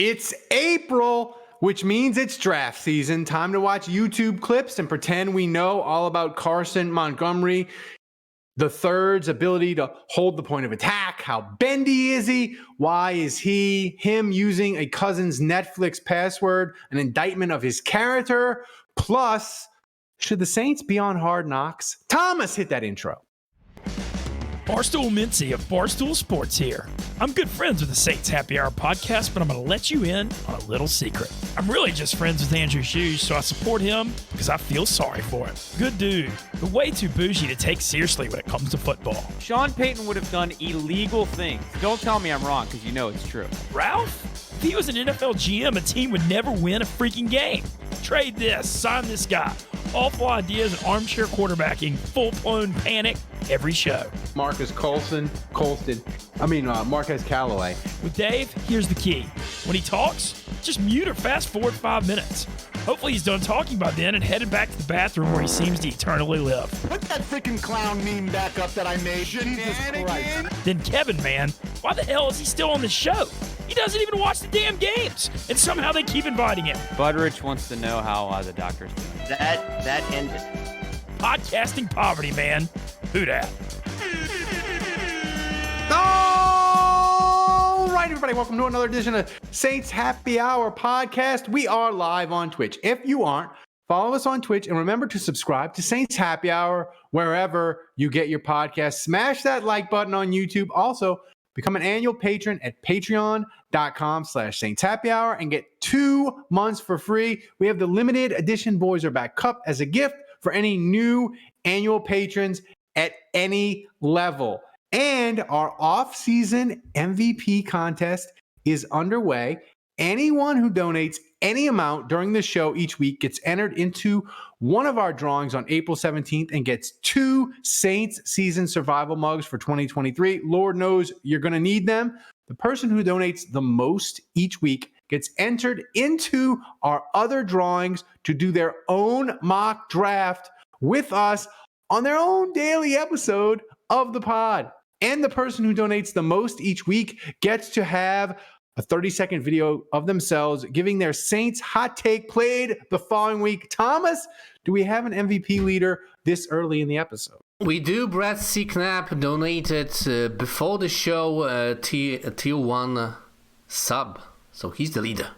It's April, which means it's draft season. Time to watch YouTube clips and pretend we know all about Carson Montgomery the third's ability to hold the point of attack. How bendy is he? Why is him using a cousin's Netflix password an indictment of his character? Plus, should the Saints be on Hard Knocks? Thomas, hit that intro. Barstool Mincy of Barstool Sports here. I'm good friends with the Saints Happy Hour podcast, but I'm going to let you in on a little secret. I'm really just friends with Andrew Hughes, so I support him because I feel sorry for him. Good dude, but way too bougie to take seriously when it comes to football. Sean Payton would have done illegal things. Don't tell me I'm wrong, because you know it's true. Ralph? If he was an NFL GM, a team would never win a freaking game. Trade this, sign this guy. Awful ideas and armchair quarterbacking, full-blown panic every show. Marquez Callaway. With Dave, here's the key. When he talks, just mute or fast forward 5 minutes. Hopefully he's done talking by then and headed back to the bathroom where he seems to eternally live. Put that freaking clown meme back up that I made. Jesus Christ. Then Kevin, man, why the hell is he still on the show? He doesn't even watch the damn games, and somehow they keep inviting him. Budrich wants to know how the doctor's doing. That ended. Podcasting poverty, man. Who dat? All right, everybody, welcome to another edition of Saints Happy Hour podcast. We are live on Twitch. If you aren't, follow us on Twitch and remember to subscribe to Saints Happy Hour wherever you get your podcast. Smash that like button on YouTube. Also, become an annual patron at patreon.com/Saints Happy Hour and get 2 months for free. We have the limited edition Boys Are Back Cup as a gift for any new annual patrons at any level. And our off-season MVP contest is underway. Anyone who donates any amount during the show each week gets entered into one of our drawings on April 17th and gets 2 Saints season survival mugs for 2023. Lord knows you're going to need them. The person who donates the most each week gets entered into our other drawings to do their own mock draft with us on their own daily episode of the pod. And the person who donates the most each week gets to have a 30-second video of themselves giving their Saints hot take played the following week. Thomas, do we have an MVP leader this early in the episode? We do. Brad C. Knapp donated before the show a tier 1 sub. So he's the leader.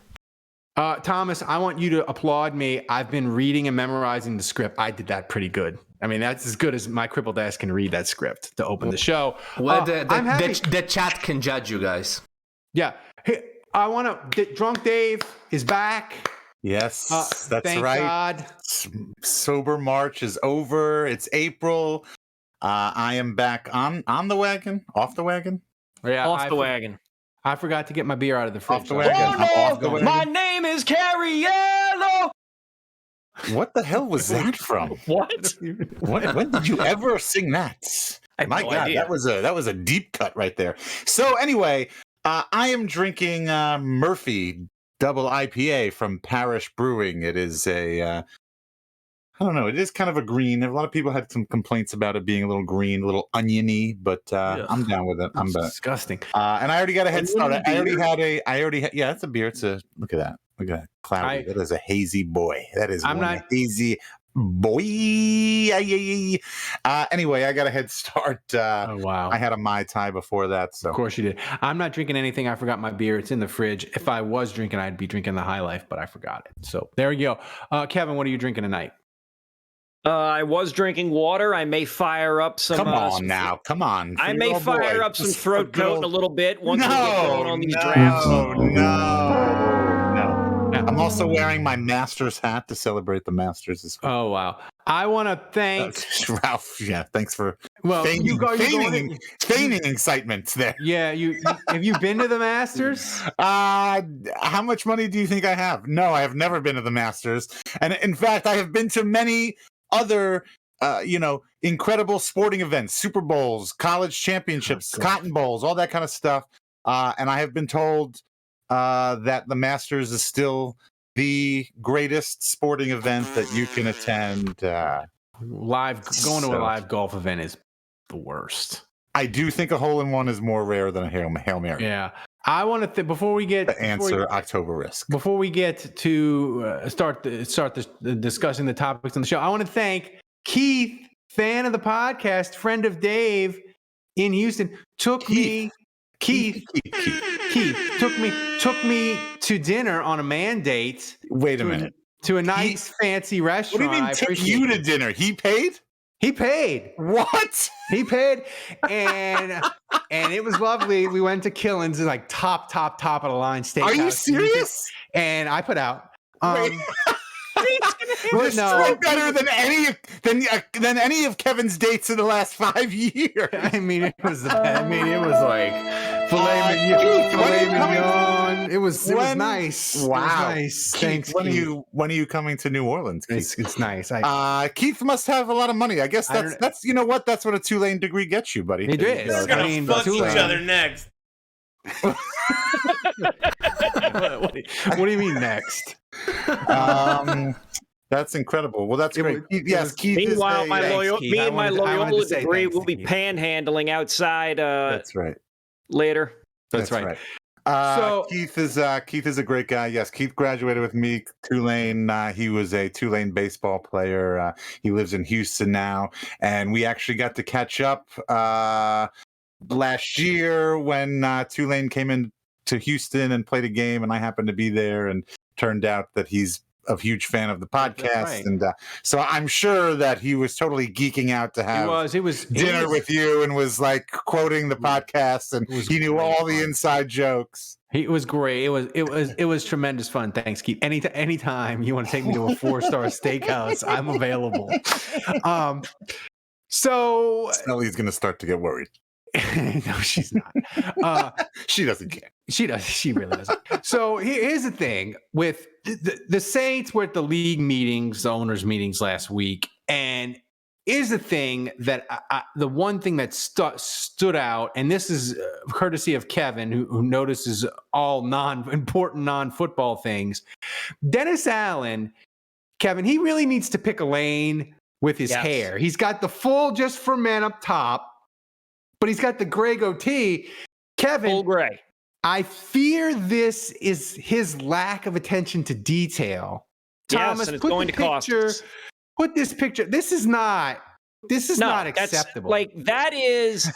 Thomas, I want you to applaud me. I've been reading and memorizing the script. I did that pretty good. I mean, that's as good as my crippled ass can read that script to open the show. Well, the chat can judge you guys. Yeah. Hey, I want to. Drunk Dave is back. Yes, that's thank right. God. Sober March is over. It's April. I am back on the wagon, off the wagon. Yeah, Off the wagon. I forgot to get my beer out of the fridge. Off the wagon. I'm off the wagon. My name is Carriello. What the hell was that from? What? When did you ever sing that? My no God, idea. that was a deep cut right there. So anyway, I am drinking Murphy Double IPA from Parish Brewing. It is I don't know. It is kind of a green. A lot of people had some complaints about it being a little green, a little oniony, but I'm down with it. I'm back. Disgusting. And I already got a head start. Yeah, it's a beer. Look at that. Look at that. Cloudy. That is a hazy boy. That is hazy boy. Anyway, I got a head start. Oh, wow. I had a Mai Tai before that. So Of course you did. I'm not drinking anything. I forgot my beer. It's in the fridge. If I was drinking, I'd be drinking the High Life, but I forgot it. So there you go. Kevin, what are you drinking tonight? I was drinking water. I may fire up some. Come on now. Come on. I may fire up some throat coat a little bit once we get going on these no, drafts. No. I'm also wearing my Masters hat to celebrate the Masters as well. Oh, wow. I want to thank Ralph. Yeah, thanks for feigning excitement there. Yeah, have you been to the Masters? How much money do you think I have? No, I have never been to the Masters. And in fact, I have been to many other incredible sporting events, Super Bowls, college championships, Cotton Bowls, all that kind of stuff. And I have been told that the Masters is still the greatest sporting event that you can attend. Going to a live golf event is the worst. I do think a hole-in-one is more rare than a Hail Mary. Yeah. I want to before we get To answer October risk. Before we get to start discussing the topics on the show, I want to thank Keith, fan of the podcast, friend of Dave in Houston. Keith took me to dinner on a man date. Wait a minute. To a nice fancy What restaurant. do you mean took you to dinner? He paid? He paid. What? He paid, and it was lovely. We went to Killen's, like top of the line steakhouse. Are you serious? And I put out. This is better than any of Kevin's dates in the last 5 years. I mean, it was the best. I mean, it was like filet mignon. It was nice. Wow. It was nice. Keith, Thanks. when Keith. are you coming to New Orleans, Keith? It's nice. Keith must have a lot of money. I guess that's you know what? That's what a Tulane degree gets you, buddy. It is. They're gonna fuck each other next. What do you mean next? That's incredible. Well, that's great. Keith. Meanwhile, me and my Loyola say degree thanks will to be Keith. panhandling outside That's right. later. That's right. So Keith is a great guy. Yes, Keith graduated with me, Tulane. He was a Tulane baseball player. He lives in Houston now, and we actually got to catch up last year when Tulane came in to Houston and played a game, and I happened to be there, and turned out that he's a huge fan of the podcast, right. and so I'm sure that he was totally geeking out to have It was dinner with you and was like quoting the podcast, and he knew all the inside jokes. It was great. It was tremendous fun. Thanks, Keith. Anytime you want to take me to a 4-star steakhouse, I'm available. So Snelly's going to start to get worried. no, she's not. She doesn't care. She does. She really doesn't. So here's the thing with the Saints were at the league meetings, the owners' meetings last week, and is the thing that the one thing that stood out, and this is courtesy of Kevin, who notices all non-important non-football things. Dennis Allen, Kevin, he really needs to pick a lane with his hair. He's got the full just for men up top, but he's got the gray goatee. Kevin, Full gray. I fear this is his lack of attention to detail. Thomas, Yes, and it's put going the to cost picture. us. Put this picture. This is not That's- acceptable. Like that is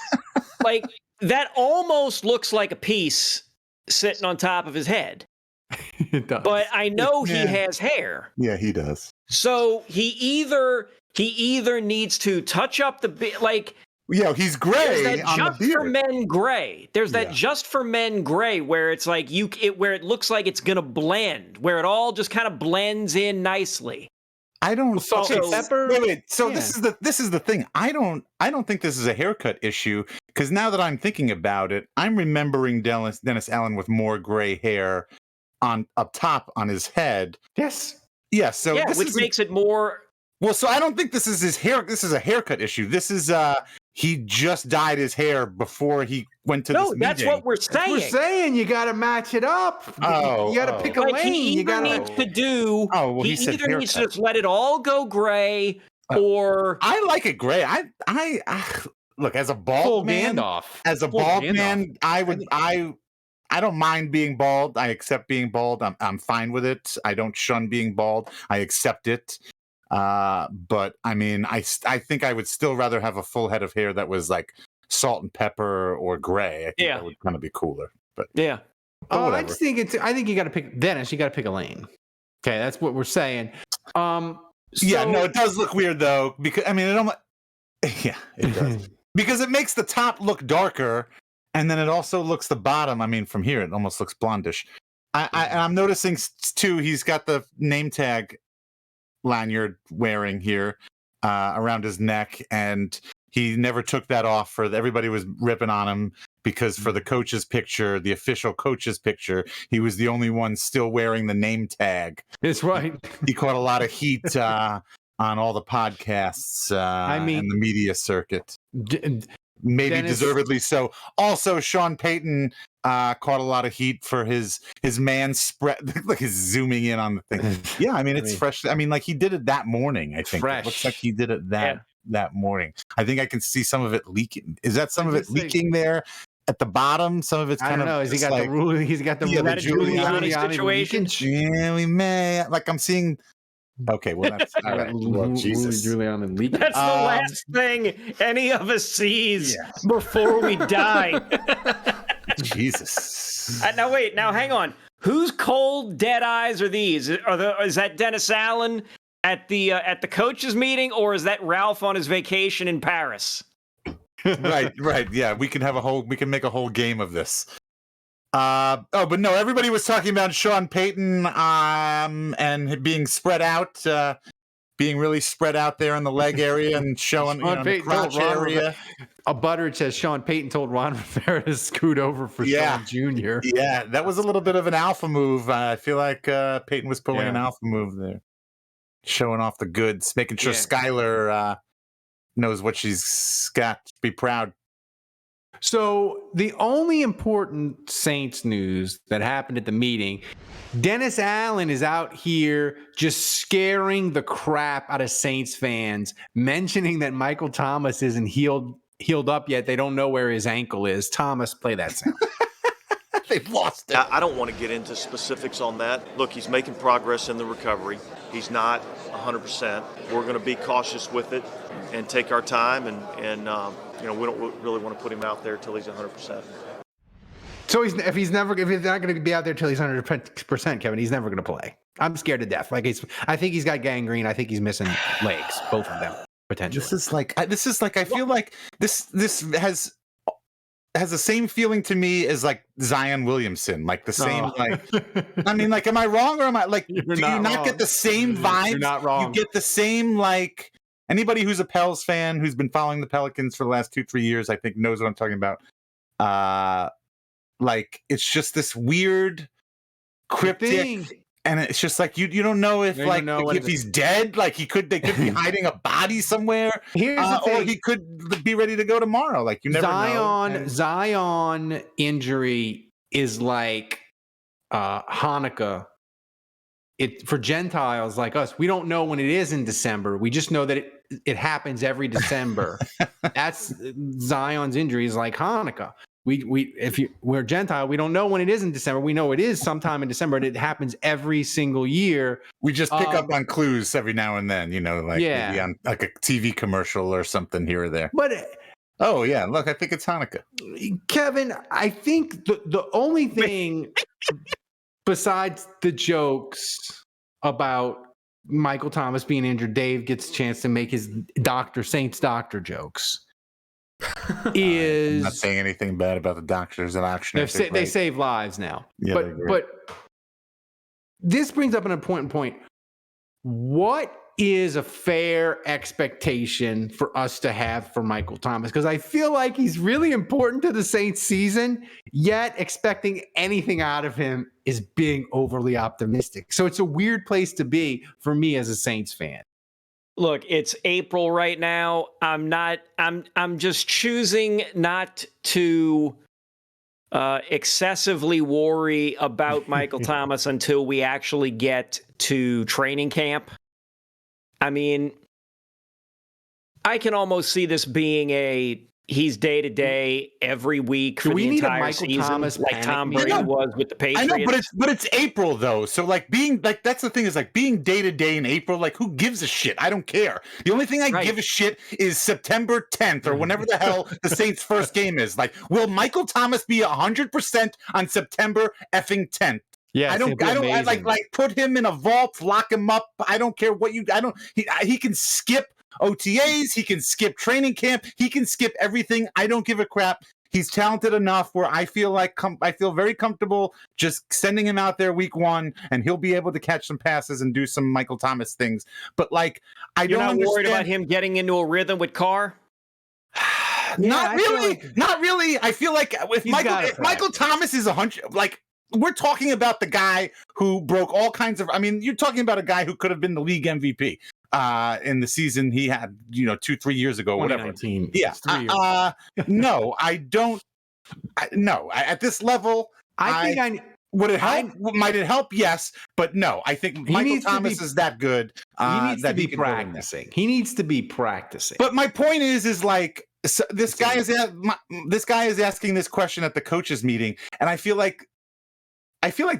like that almost looks like a piece sitting on top of his head. It does. But I know he has hair. Yeah, he does. So he either needs to touch up like Yeah, he's there's gray that on the just for beard. men gray. There's that Yeah. just for men gray where it's like where it looks like it's gonna blend, where it all just kind of blends in nicely. I don't. salt and pepper. Wait. So Yeah. this is the thing. I don't think this is a haircut issue, because now that I'm thinking about it, I'm remembering Dennis Allen with more gray hair up top on his head. Yes. Yeah. So Yeah, this which is makes it more. well. So I don't think this is his hair. This is a haircut issue. This is he just dyed his hair before he went to No, this that's meeting. what we're saying. We're saying you got to match it up. Oh, you got to pick a Like lane. he You either got needs to do. Oh, well, he he said either needs to haircut. just let it all go gray, or I like it gray. I look, as a bald full man. Gandalf. As a Full bald Gandalf. man, I don't mind being bald. I accept being bald. I'm fine with it. I don't shun being bald. I accept it. But I mean, I think I would still rather have a full head of hair that was like salt and pepper or gray. I think that would kind of be cooler. But yeah. but I whatever. just think I think you got to pick Dennis. You got to pick a lane. Okay, that's what we're saying. Yeah, no, it does look weird though, because I mean, it almost yeah, it does. Because it makes the top look darker, and then it also looks the bottom. I mean, from here, it almost looks blondish. And I'm noticing too. He's got the name tag lanyard wearing here around his neck, and he never took that off. Everybody was ripping on him because for the coach's picture, the official coach's picture, he was the only one still wearing the name tag. That's right. He caught a lot of heat on all the podcasts and the media circuit. Maybe Dennis- deservedly so. Also, Sean Payton caught a lot of heat for his man spread. Like he's zooming in on the thing. Yeah, I mean it's fresh. I mean, like he did it that morning. I think Fresh. it looks like he did it that morning. I think I can see some of it leaking. Is that some of it leaking there? at the bottom. Some of it's I kind don't of know. Has he just got like, the rule? He's got the Yeah, the Giuliani situation. leakage? yeah, we may. Like I'm seeing. Okay, well that's all right. Well, Jesus. Giuliani leakage. That's the last thing any of us sees Yeah. before we die. Jesus. Now wait. Now hang on. Whose cold dead eyes are these? Is that Dennis Allen at the coaches meeting, or is that Ralph on his vacation in Paris? right. Yeah, we can make a whole game of this. But no, everybody was talking about Sean Payton and being spread out, being really spread out there in the leg area and showing the crotch area. A Butteridge says Sean Payton told Ron Rivera to scoot over for Yeah. Sean Jr. Yeah, that was a little bit of an alpha move. I feel like Peyton was pulling Yeah. an alpha move there, showing off the goods, making sure Yeah. Skylar knows what she's got to be proud. So the only important Saints news that happened at the meeting, Dennis Allen is out here just scaring the crap out of Saints fans, mentioning that Michael Thomas isn't healed up yet. They don't know where his ankle is. Thomas, play that sound. They've lost it. I don't want to get into specifics on that. Look, he's making progress in the recovery. He's not 100%. We're going to be cautious with it and take our time, and we don't really want to put him out there till he's 100%. So if he's not going to be out there till he's 100%, Kevin, he's never going to play. I'm scared to death. I think he's got gangrene. I think he's missing legs, both of them potentially. This is like I feel like this has the same feeling to me as like Zion Williamson, like the same I mean, like, am I wrong or am I like? Do you not get the same vibes? You're not wrong. You get the same like. Anybody who's a Pels fan who's been following the Pelicans for the last 2-3 years, I think knows what I'm talking about. Like it's just this weird cryptic, and it's just like you don't know if if he's dead. Like they could be hiding a body somewhere. Here's the thing. Or he could be ready to go tomorrow. Like you never know. Zion injury is like Hanukkah. For Gentiles like us, we don't know when it is in December. We just know that it happens every December. That's Zion's injury is like Hanukkah. We're Gentile, we don't know when it is in December. We know it is sometime in December, and it happens every single year. We just pick up on clues every now and then, maybe on like a TV commercial or something here or there. But oh yeah, look, I think it's Hanukkah. Kevin, I think the only thing besides the jokes about Michael Thomas being injured, Dave gets a chance to make his Saints doctor jokes. I'm not saying anything bad about the doctors at Auction. They save lives now. Yeah, but this brings up an important point. What is a fair expectation for us to have for Michael Thomas? Because I feel like he's really important to the Saints season, yet expecting anything out of him is being overly optimistic. So it's a weird place to be for me as a Saints fan. Look, it's April right now. I'm just choosing not to excessively worry about Michael Thomas until we actually get to training camp. I mean, I can almost see this being he's day to day every week for the entire season, Thomas like Tom Brady was with the Patriots. I know, but it's April though, so like being like that's the thing is like being day to day in April. Like who gives a shit? I don't care. The only thing I give a shit is September 10th or whenever the hell the Saints' first game is. Like, will Michael Thomas be 100% on September effing 10th? Yeah, I like put him in a vault, lock him up. I don't care what he can skip OTAs, he can skip training camp, he can skip everything. I don't give a crap. He's talented enough where I feel like I feel very comfortable just sending him out there week one, and he'll be able to catch some passes and do some Michael Thomas things. But like, You're not worried about him getting into a rhythm with Carr? Not really. I feel like if Michael Thomas is 100, like. We're talking about the guy who broke all kinds of. I mean, you're talking about a guy who could have been the league MVP in the season he had, 2-3 years ago, whatever. Yeah. No, I don't. No, at this level, would it help? Might it help? Yes, but no. I think Michael Thomas is that good. He needs to be practicing. He needs to be practicing. But my point is like So this guy is asking this question at the coaches meeting, and I feel like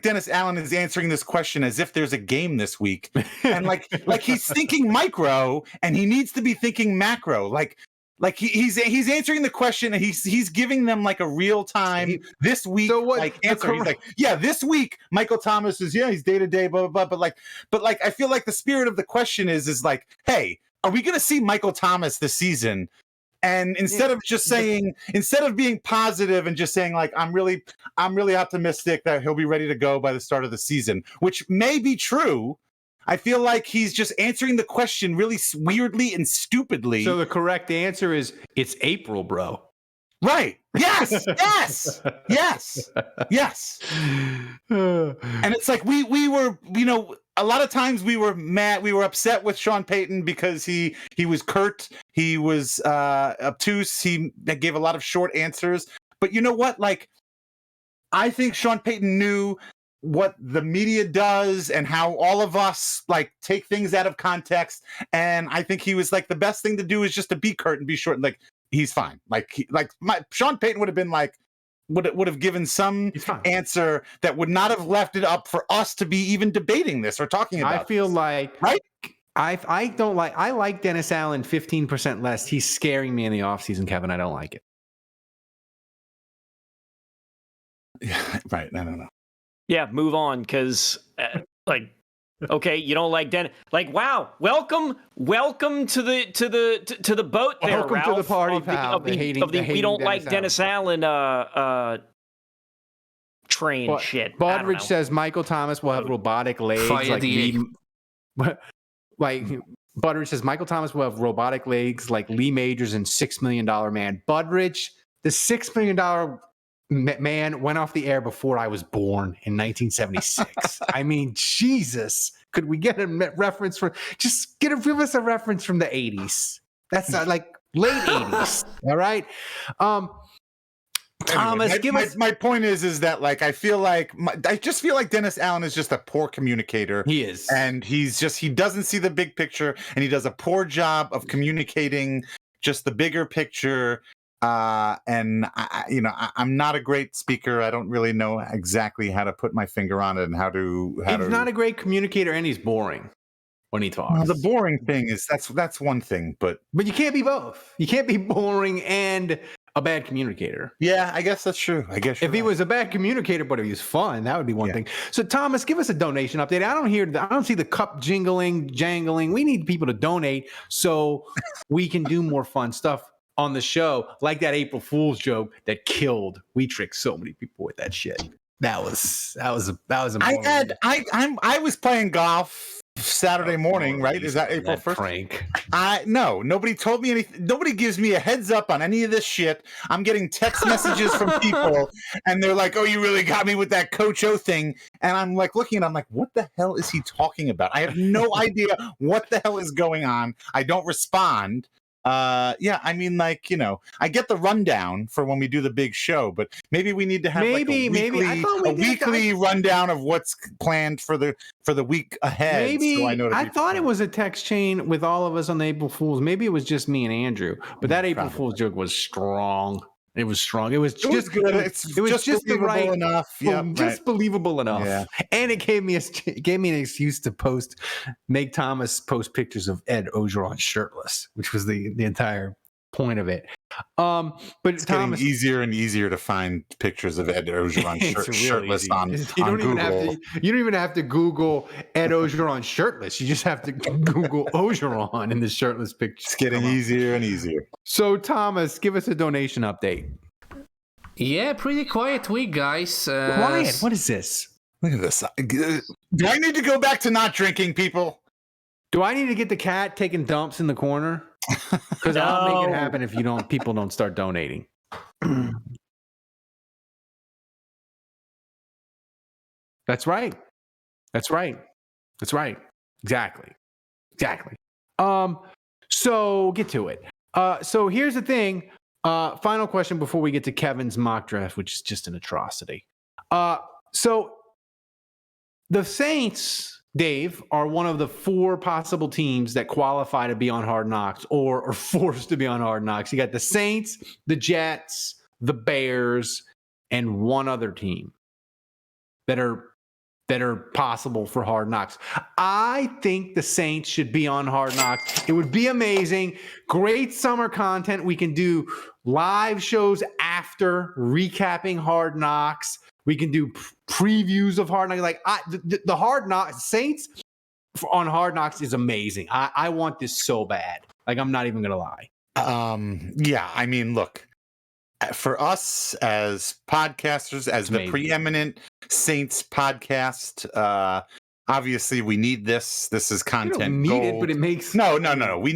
Dennis Allen is answering this question as if there's a game this week, and like he's thinking micro, and he needs to be thinking macro. Like he's answering the question, and he's giving them like a real time this week answer. He's like, yeah, this week Michael Thomas is he's day to day, blah blah blah. But like I feel like the spirit of the question is like, hey, are we going to see Michael Thomas this season? And instead of being positive and just saying like I'm really optimistic that he'll be ready to go by the start of the season, which may be true, I feel like he's just answering the question really weirdly and stupidly. So the correct answer is it's April, bro. Right. Yes. Yes. Yes. Yes. And it's like we were, a lot of times we were mad, we were upset with Sean Payton because he was curt, he was obtuse, he gave a lot of short answers. But you know what? Like, I think Sean Payton knew what the media does and how all of us like take things out of context. And I think he was like, the best thing to do is just to be curt and be short. Like, he's fine. Sean Payton would have been like, would have given some answer that would not have left it up for us to be even debating this or talking about. I feel this. like, right? I like Dennis Allen 15% less. He's scaring me in the offseason, Kevin. I don't like it. Yeah, right. I don't know. Yeah, move on, because okay, you don't like Dennis. Like, wow, welcome to the boat there, welcome Ralph, to the party, pal. We don't like Dennis Allen train shit. Budridge says Michael Thomas will have robotic legs. Budridge says Michael Thomas will have robotic legs like Lee Majors and $6 Million Man. Budridge, the $6 million man went off the air before I was born in 1976. I mean, Jesus, could we get a reference from? Give us a reference from the 80s. That's not like late 80s. All right. Thomas, my point is that like I just feel like Dennis Allen is just a poor communicator. He is, and he doesn't see the big picture, and he does a poor job of communicating just the bigger picture. And I'm not a great speaker. I don't really know exactly how to put my finger on it and how to. He's not a great communicator, and he's boring when he talks. Well, the boring thing is that's one thing, but you can't be both. You can't be boring and a bad communicator. Yeah, I guess that's true. I guess if he was a bad communicator, but if he was fun, that would be one thing. So Thomas, give us a donation update. I don't see the cup jangling. We need people to donate so we can do more fun stuff on the show, like that April Fool's joke that killed. We tricked so many people with that shit. That was a moment. I was playing golf Saturday morning, right? Is that April 1st? Prank. No, nobody told me anything. Nobody gives me a heads up on any of this shit. I'm getting text messages from people, and they're like, "Oh, you really got me with that Coach O thing." And I'm like looking, and I'm like, "What the hell is he talking about?" I have no idea what the hell is going on. I don't respond. I mean, like, I get the rundown for when we do the big show, but maybe we need to have a weekly rundown of what's planned for the week ahead. Maybe so I thought it was a text chain with all of us on the April Fools. Maybe it was just me and Andrew, but that April Fool's joke was strong. It was strong. It was just good. It was just the right enough. Yeah, believable enough. Yeah. And it gave me an excuse to make Thomas post pictures of Ed Ogeron shirtless, which was the entire point of it. But it's Thomas, getting easier and easier to find pictures of Ed Ogeron shirtless on Google. You don't even have to Google Ed Ogeron shirtless. You just have to Google Ogeron in the shirtless picture. It's getting easier and easier. So Thomas, give us a donation update. Yeah, pretty quiet week, guys. Quiet? What is this? Look at this. Do I need to go back to not drinking, people? Do I need to get the cat taking dumps in the corner? Because I'll make it happen if people don't start donating. That's right. Exactly. So get to it. So here's the thing. Final question before we get to Kevin's mock draft, which is just an atrocity. So the Saints Dave, are one of the 4 possible teams that qualify to be on Hard Knocks or are forced to be on Hard Knocks. You got the Saints, the Jets, the Bears, and one other team that are possible for Hard Knocks. I think the Saints should be on Hard Knocks. It would be amazing. Great summer content. We can do live shows after recapping Hard Knocks. We can do previews of Hard Knocks. Like the Hard Knocks Saints on Hard Knocks is amazing. I want this so bad. Like, I'm not even gonna lie. Yeah, I mean, look, for us as podcasters, as the preeminent Saints podcast, obviously we need this. This is content. You don't need gold. it, but it makes no. We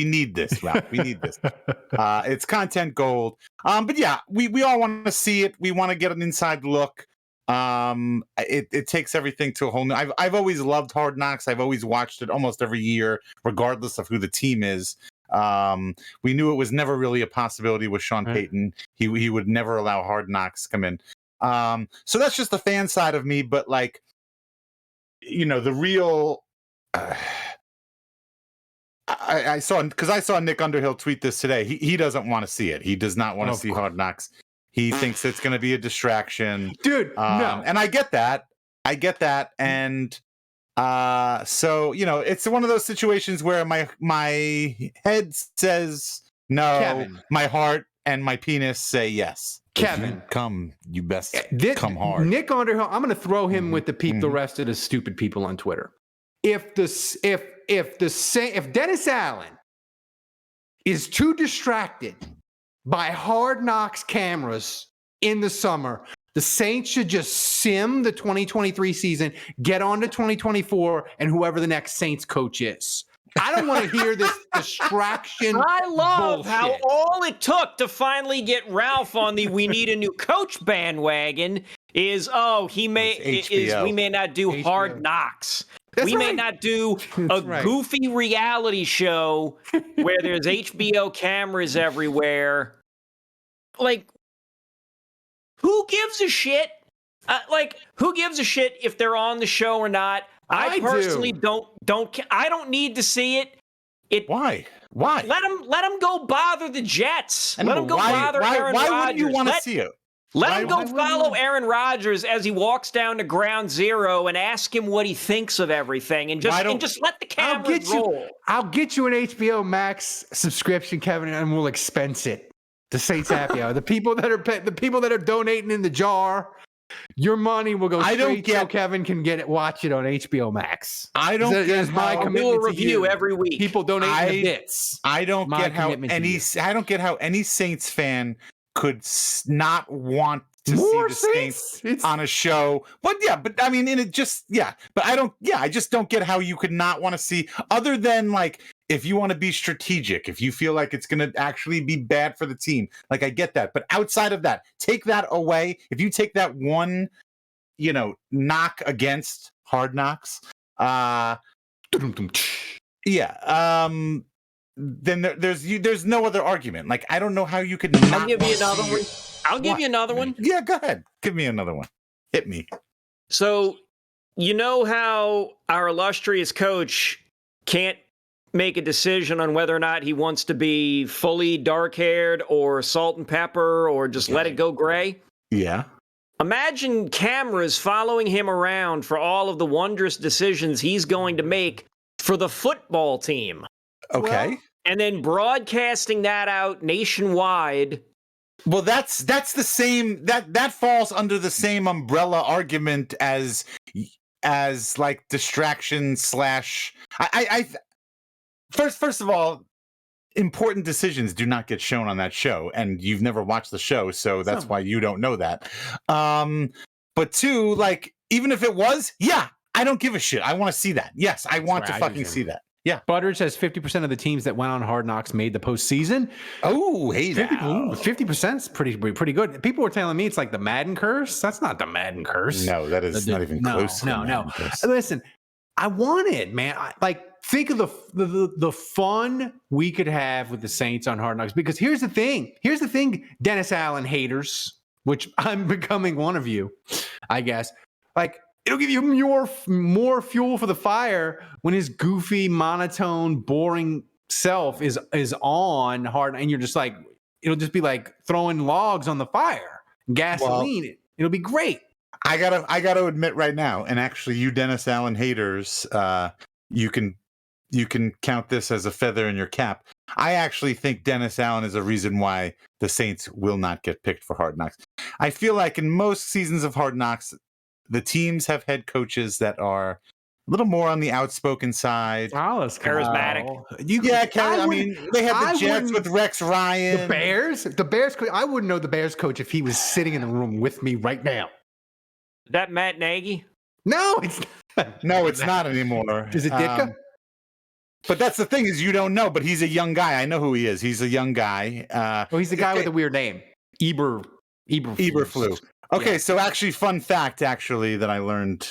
need this, Ralph. We need this. It's content gold. But yeah, we all want to see it. We want to get an inside look. It takes everything to a whole new. I've always loved Hard Knocks. I've always watched it almost every year, regardless of who the team is. We knew it was never really a possibility with Sean Payton. He would never allow Hard Knocks come in. So that's just the fan side of me. But like, you know, the real. I saw Nick Underhill tweet this today. He doesn't want to see it. He does not want to see Hard Knocks. He thinks it's going to be a distraction, dude. No, and I get that. And so you know, it's one of those situations where my head says no, Kevin. My heart and my penis say yes. Kevin, you best come hard. Nick Underhill. I'm going to throw him with the rest of the stupid people on Twitter. If Dennis Allen is too distracted by Hard Knocks cameras in the summer, the Saints should just sim the 2023 season, get on to 2024, and whoever the next Saints coach is. I don't want to hear this distraction. I love bullshit. how all it took to finally get Ralph on the "we need a new coach" bandwagon is we may not do HBO. Hard Knocks. We may not do a goofy reality show where there's HBO cameras everywhere. Like, who gives a shit? Who gives a shit if they're on the show or not? I personally don't. I don't need to see it. Why? Let them go bother the Jets. Let them go bother Aaron Rodgers. Why wouldn't you want to see it? Let him go follow Aaron Rodgers as he walks down to ground zero and ask him what he thinks of everything, and just let the cameras roll. I'll get you an HBO Max subscription, Kevin, and we'll expense it. The Saints Happy Hour. The people that are donating in the jar, your money will go straight so Kevin can watch it on HBO Max. I don't get my commitment to you every week. People donate bits. I don't get how any Saints fan could not want to see the Saints on a show. But I mean, but I just don't get how you could not want to see, other than like, if you want to be strategic, if you feel like it's going to actually be bad for the team, like, I get that. But outside of that, take that away. If you take that one, knock against Hard Knocks, then there's no other argument. Like, I don't know how you could. I'll give you another one. Give you another one. Yeah, go ahead. Give me another one. Hit me. So, you know how our illustrious coach can't make a decision on whether or not he wants to be fully dark-haired or salt and pepper or just let it go gray? Yeah. Imagine cameras following him around for all of the wondrous decisions he's going to make for the football team. Okay. And then broadcasting that out nationwide. Well, that's the same, that falls under the same umbrella argument as like distraction / First of all, important decisions do not get shown on that show, and you've never watched the show, so that's why you don't know that. But two, like, even if it was, I don't give a shit. I want to see that. Yes, I want to fucking see that. Yeah. Butters says 50% of the teams that went on Hard Knocks made the postseason. Oh, hey, 50% is pretty good. People were telling me it's like the Madden curse. That's not the Madden curse. No, that is not even close. No. Listen, I want it, man. Think of the fun we could have with the Saints on Hard Knocks. Because here's the thing, Dennis Allen haters, which I'm becoming one of you, I guess. Like, it'll give you more fuel for the fire when his goofy, monotone, boring self is on hard, and you're just like, it'll just be like throwing logs on the fire, gasoline. It'll be great. I gotta admit right now, and actually, you Dennis Allen haters, you can count this as a feather in your cap. I actually think Dennis Allen is a reason why the Saints will not get picked for Hard Knocks. I feel like in most seasons of Hard Knocks, the teams have head coaches that are a little more on the outspoken side. Charismatic. I mean, they have the Jets with Rex Ryan. The Bears. I wouldn't know the Bears coach if he was sitting in the room with me right now. That Matt Nagy? No, it's not. No, it's not anymore. Is it Ditka? But that's the thing is you don't know, but he's a young guy. I know who he is. He's a young guy. He's the guy with a weird name. Eberflus. Okay, so actually, fun fact, that I learned.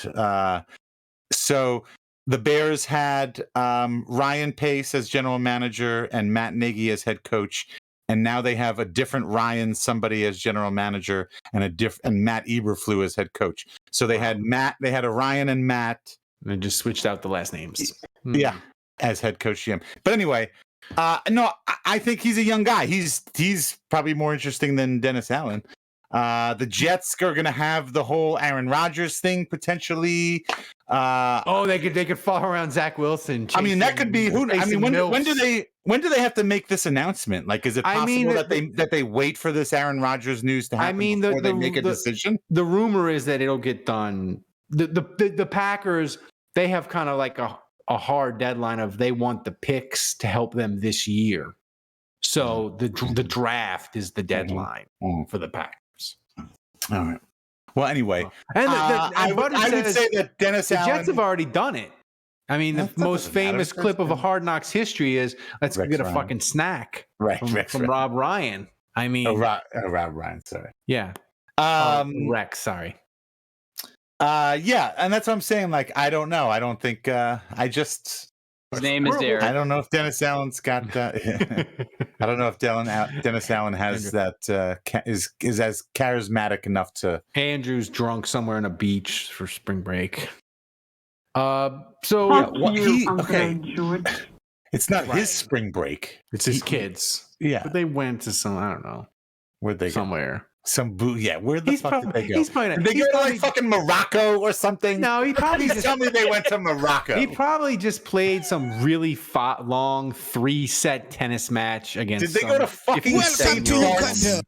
So the Bears had Ryan Pace as general manager and Matt Nagy as head coach, and now they have a different Ryan, somebody as general manager, and and Matt Eberflus as head coach. So they had a Ryan and Matt. And they just switched out the last names. Yeah, as head coach GM. But anyway, no, I think he's a young guy. He's probably more interesting than Dennis Allen. The Jets are going to have the whole Aaron Rodgers thing potentially. They could follow around Zach Wilson. I mean, that could be who. I mean, when do they have to make this announcement? Like, is it possible that they wait for this Aaron Rodgers news to happen before they make a decision? The rumor is that it'll get done. The Packers, they have kind of like a hard deadline of they want the picks to help them this year. So the draft is the deadline for the Packers. All right. Well, anyway, and I would say that Dennis Allen. The Jets have already done it. I mean, the most famous clip of a Hard Knocks history is let's Rex get a Ryan. fucking snack from Ryan. Rob Ryan. I mean, Rob Ryan. Sorry. Yeah. Rex. Sorry. Yeah, and that's what I'm saying. Like, I don't know. I don't think. His name is Derek. I don't know if Dennis Allen's got. I don't know if Dennis Allen has that. Is as charismatic enough to. Andrew's drunk somewhere on a beach for spring break. It's not his spring break. It's his kids. Yeah, but they went to some. I don't know. Where'd they somewhere? Some yeah. Where the fuck did they go? Did they go to like fucking Morocco or something? No, he probably just tell me they went to Morocco. He probably just played some really long 3-set tennis match against. Did they go to fucking St. John's?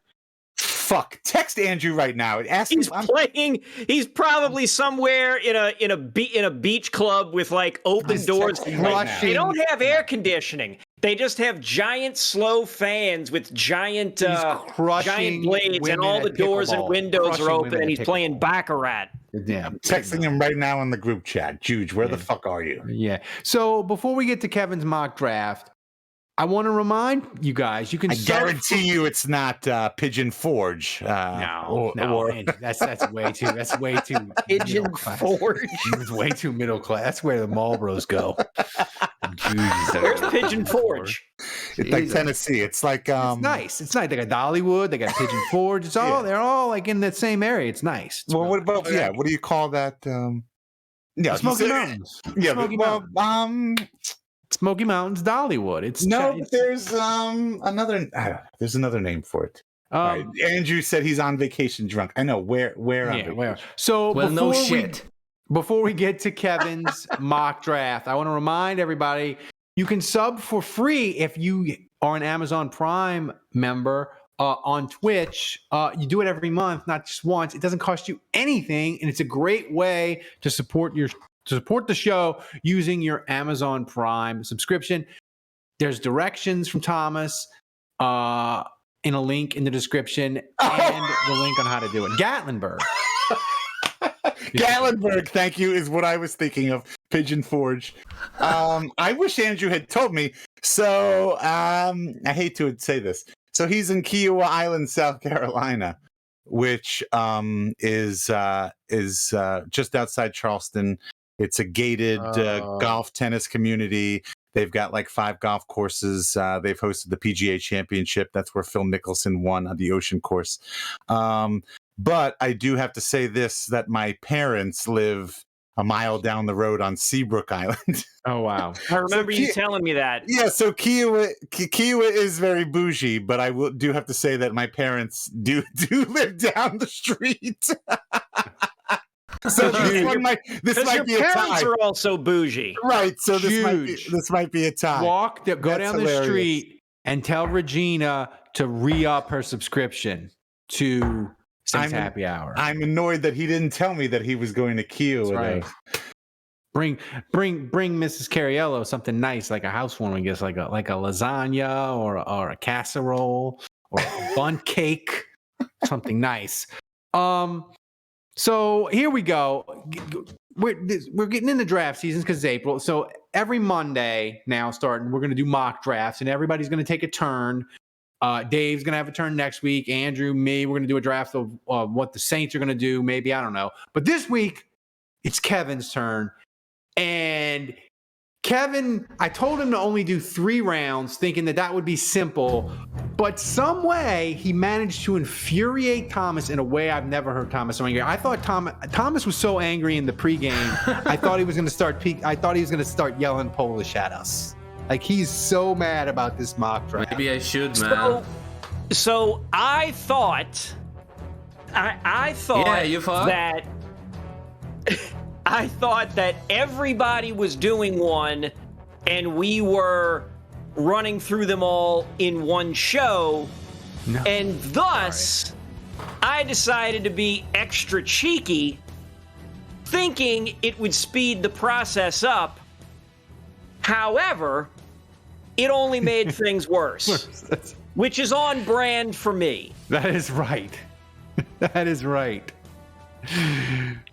Fuck! Text Andrew right now. He's probably somewhere in a beach club with like open doors. They don't have air conditioning. They just have giant slow fans with giant blades, and all the doors and windows are open, and he's playing Baccarat. Yeah, I'm texting him right now in the group chat. Juge, where the fuck are you? Yeah. So before we get to Kevin's mock draft, I want to remind you guys, you can. I guarantee you, it's not Pigeon Forge. No, that's way too. That's way too. Pigeon Forge. It's way too middle class. That's where the Marlboros go. Where's Pigeon Forge? It's like Tennessee. It's like it's nice. It's nice. They got Dollywood. They got Pigeon Forge. It's all they're all like in that same area. It's nice. It's what about what do you call that? Smoky Mountains. Yeah, Smoky Mountains, Dollywood. There's another name for it. Right. Andrew said he's on vacation drunk. I know where. So no shit. Before we get to Kevin's mock draft, I want to remind everybody you can sub for free if you are an Amazon Prime member on Twitch. You do it every month, not just once. It doesn't cost you anything, and it's a great way to support the show using your Amazon Prime subscription. There's directions from Thomas in a link in the description and the link on how to do it. Gatlinburg. Gatlinburg, thank you, is what I was thinking of. Pigeon Forge. I wish Andrew had told me. So I hate to say this. So he's in Kiowa Island, South Carolina, which is just outside Charleston. It's a gated golf tennis community. They've got like 5 golf courses. They've hosted the PGA Championship. That's where Phil Mickelson won on the Ocean course. But I do have to say this, that my parents live a mile down the road on Seabrook Island. Oh, wow. I remember you telling me that. Yeah, so Kiowa is very bougie, but I do have to say that my parents do live down the street. So this might be a tie. Your parents are also bougie. Right, so Huge. this might be a tie. Go That's down hilarious. the street and tell Regina to re-up her subscription to Saints Happy Hour. I'm annoyed that he didn't tell me that he was going to Kiowa. Right. Bring Mrs. Cariello something nice, like a housewarming gift, like a lasagna or a casserole or a bun cake, something nice. So here we go. We're getting into draft seasons because it's April. So every Monday now starting, we're going to do mock drafts, and everybody's going to take a turn. Dave's going to have a turn next week. Andrew, me, we're going to do a draft of what the Saints are going to do. Maybe, I don't know. But this week, it's Kevin's turn. And Kevin, I told him to only do 3 rounds, thinking that would be simple. But some way, he managed to infuriate Thomas in a way I've never heard Thomas so angry. I thought Thomas was so angry in the pregame. I thought he was going to start yelling Polish at us. Like, he's so mad about this mock draft. Maybe I should, man. So I thought, Yeah, you thought? that I thought that everybody was doing one, and we were running through them all in one show, and thus I decided to be extra cheeky, thinking it would speed the process up. However, it only made things worse, which is on brand for me. That is right. That is right.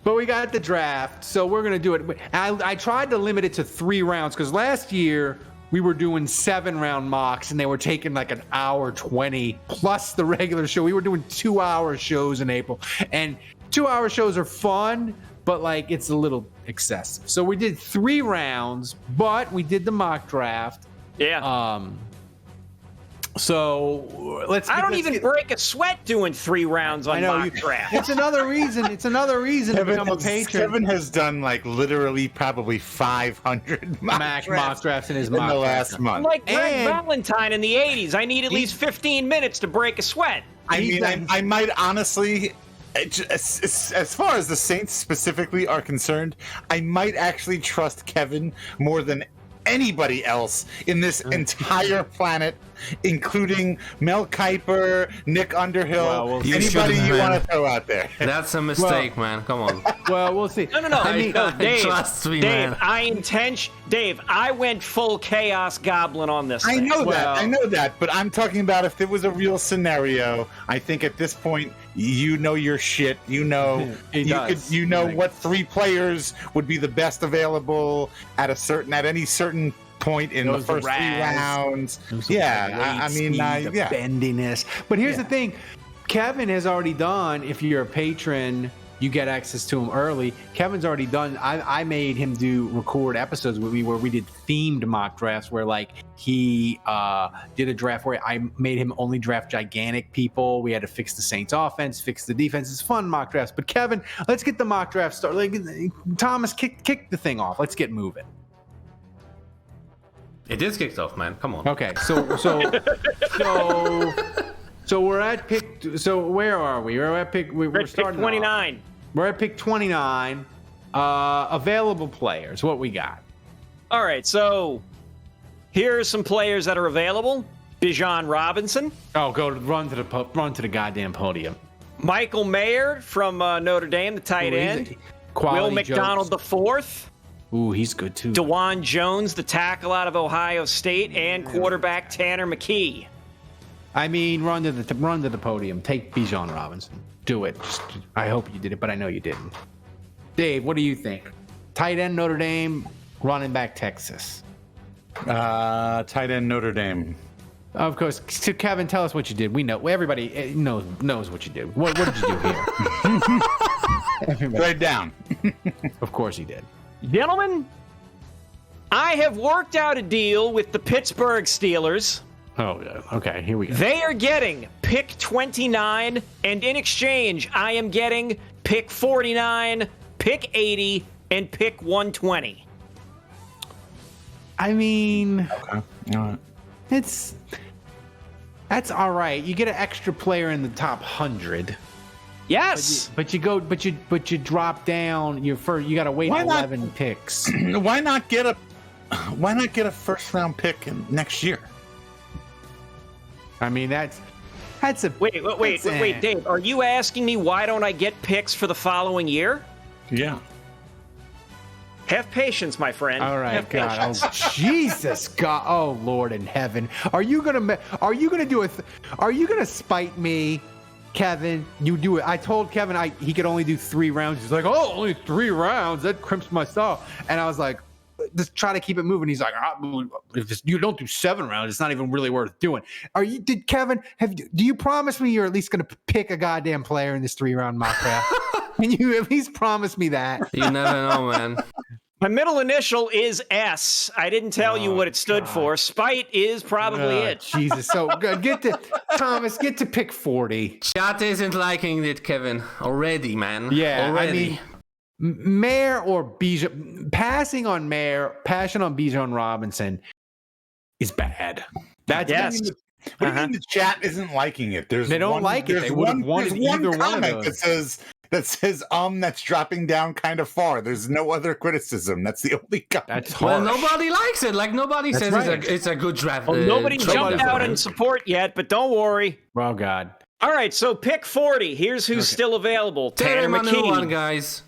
But we got the draft, so we're going to do it. I tried to limit it to 3 rounds because last year we were doing 7-round mocks and they were taking like an hour 20 plus the regular show. We were doing 2-hour shows in April, and 2-hour shows are fun, but like it's a little excessive. So we did 3 rounds, but we did the mock draft. Yeah. So I don't even break a sweat doing 3 rounds on mock draft. It's another reason. It's another reason to become a patron. Kevin has done like literally probably 500 mock drafts in his in the last month. Like Greg Valentine in the 80s, I need at least 15 minutes to break a sweat. I mean, I might honestly, as far as the Saints specifically are concerned, I might actually trust Kevin more than anybody else in this entire planet, including Mel Kiper, Nick Underhill, anybody you want to throw out there. That's a mistake, man. Come on. Well, we'll see. No. I mean, Dave, trust me, Dave, man. Dave, I went full Chaos Goblin on this thing. I know that, but I'm talking about if there was a real scenario. I think at this point, you know your shit. You know, what 3 players would be the best available at any certain point in the first 3 rounds. Yeah, I mean, bendiness. But here's the thing: Kevin has already done. If you're a patron, you get access to him early. Kevin's already done. I made him record episodes with me where we did themed mock drafts, where like he did a draft where I made him only draft gigantic people. We had to fix the Saints offense, fix the defense. It's fun mock drafts. But Kevin, let's get the mock draft started. Like, Thomas, kick the thing off. Let's get moving. It is kicked off, man. Come on. Okay, so we're at pick. So where are we? We're at pick. We're starting pick 29. Off. We're at pick 29. Available players. What we got? All right, so here are some players that are available. Bijan Robinson. Oh, run to the goddamn podium. Michael Mayer from Notre Dame, the tight end. Will McDonald IV. Ooh, he's good too. DeJuan Jones, the tackle out of Ohio State, and quarterback Tanner McKee. I mean, run to the podium. Take Bijan Robinson. Do it. I hope you did it, but I know you didn't. Dave, what do you think? Tight end Notre Dame, running back Texas. Tight end Notre Dame. Of course. So Kevin, tell us what you did. We know. Everybody knows what you did. What did you do here? Right down. Of course he did. Gentlemen, I have worked out a deal with the Pittsburgh Steelers. Oh, yeah. Okay, here we go. They are getting pick 29, and in exchange, I am getting pick 49, pick 80, and pick 120. I mean, Okay. All right. that's all right. You get an extra player in the top 100. Yes. But you drop down your first. You got to wait Why not? 11 picks. Why not get a first round pick next year? I mean, that's a Wait, Dave. Are you asking me why don't I get picks for the following year? Yeah. Have patience, my friend. All right, Have God, patience. oh, Jesus, God, oh Lord in heaven, are you gonna spite me, Kevin? You do it. I told Kevin he could only do 3 rounds. He's like, oh, only 3 rounds. That crimps my style. And I was like, just try to keep it moving. He's like, if you don't do 7 rounds, it's not even really worth doing. Did Kevin do you promise me you're at least gonna pick a goddamn player in this 3-round mock draft? Can you at least promise me that? You never know, man. My middle initial is S. I didn't tell you what it stood for. Spite is probably it. Jesus. So good. Get to pick 40. Chat isn't liking it, Kevin. Already, man. Yeah, already. I mean, Mayer or Bijan, passing on Bijan Robinson is bad. That's Yes. What do you mean the chat isn't liking it? They don't like it. They would have wanted either one of those. That says that's dropping down kind of far. There's no other criticism. That's the only comment. That's Well, harsh. nobody likes it. Like, nobody That's says right. it's a good draft. Well, nobody trade jumped out deadline. in support yet, but don't worry. Oh God. All right, so pick 40. Here's who's still available. Tanner Tanner Manu one, McKee. guys.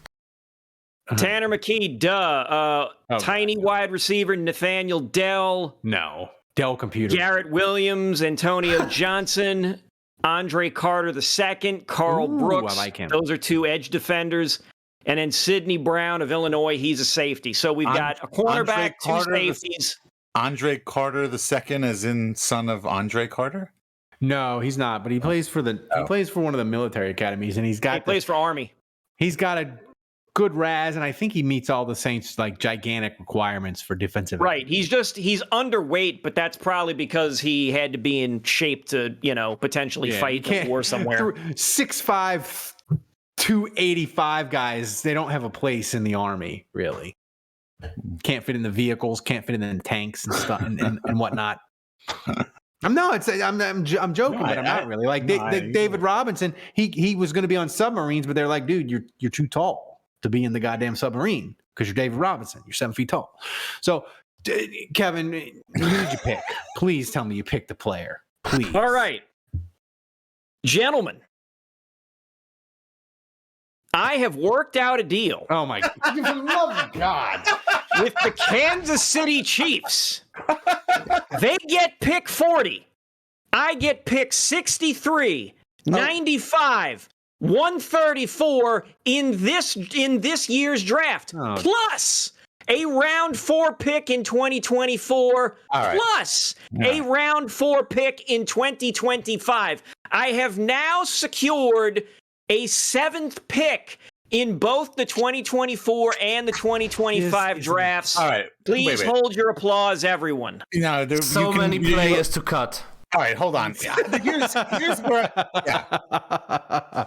Tanner McKee, duh. Tiny wide receiver Nathaniel Dell. No. Dell Computer. Garrett Williams, Antonio Johnson, Andre Carter II, Carl Ooh, Brooks. I like him. Those are 2 edge defenders. And then Sidney Brown of Illinois, he's a safety. So we've got a cornerback, 2 safeties. Andre Carter II, as in son of Andre Carter? No, he's not. But he plays for he plays for one of the military academies, and He plays for Army. He's got a good RAS, and I think he meets all the Saints like gigantic requirements for defensive. Right. He's underweight, but that's probably because he had to be in shape to, potentially fight in war somewhere. 6'5", 285 guys, they don't have a place in the Army, really. Can't fit in the vehicles, can't fit in the tanks and stuff and whatnot. I'm joking, but I'm not really. Like David Robinson, he was going to be on submarines, but they're like, dude, you're too tall to be in the goddamn submarine because you're David Robinson. You're 7 feet tall. So, Kevin, who did you pick? Please tell me you picked the player. Please. All right. Gentlemen, I have worked out a deal. Oh, my God. For the love of God. With the Kansas City Chiefs. They get pick 40. I get pick 63, 95, 134 in this year's draft. Oh. Plus a round 4 pick in 2024. All right. Plus a round 4 pick in 2025. I have now secured a 7th pick in both the 2024 and the 2025 drafts. All right. Please Wait. hold your applause, everyone. So many players to cut. All right, hold on. Here's where. Yeah.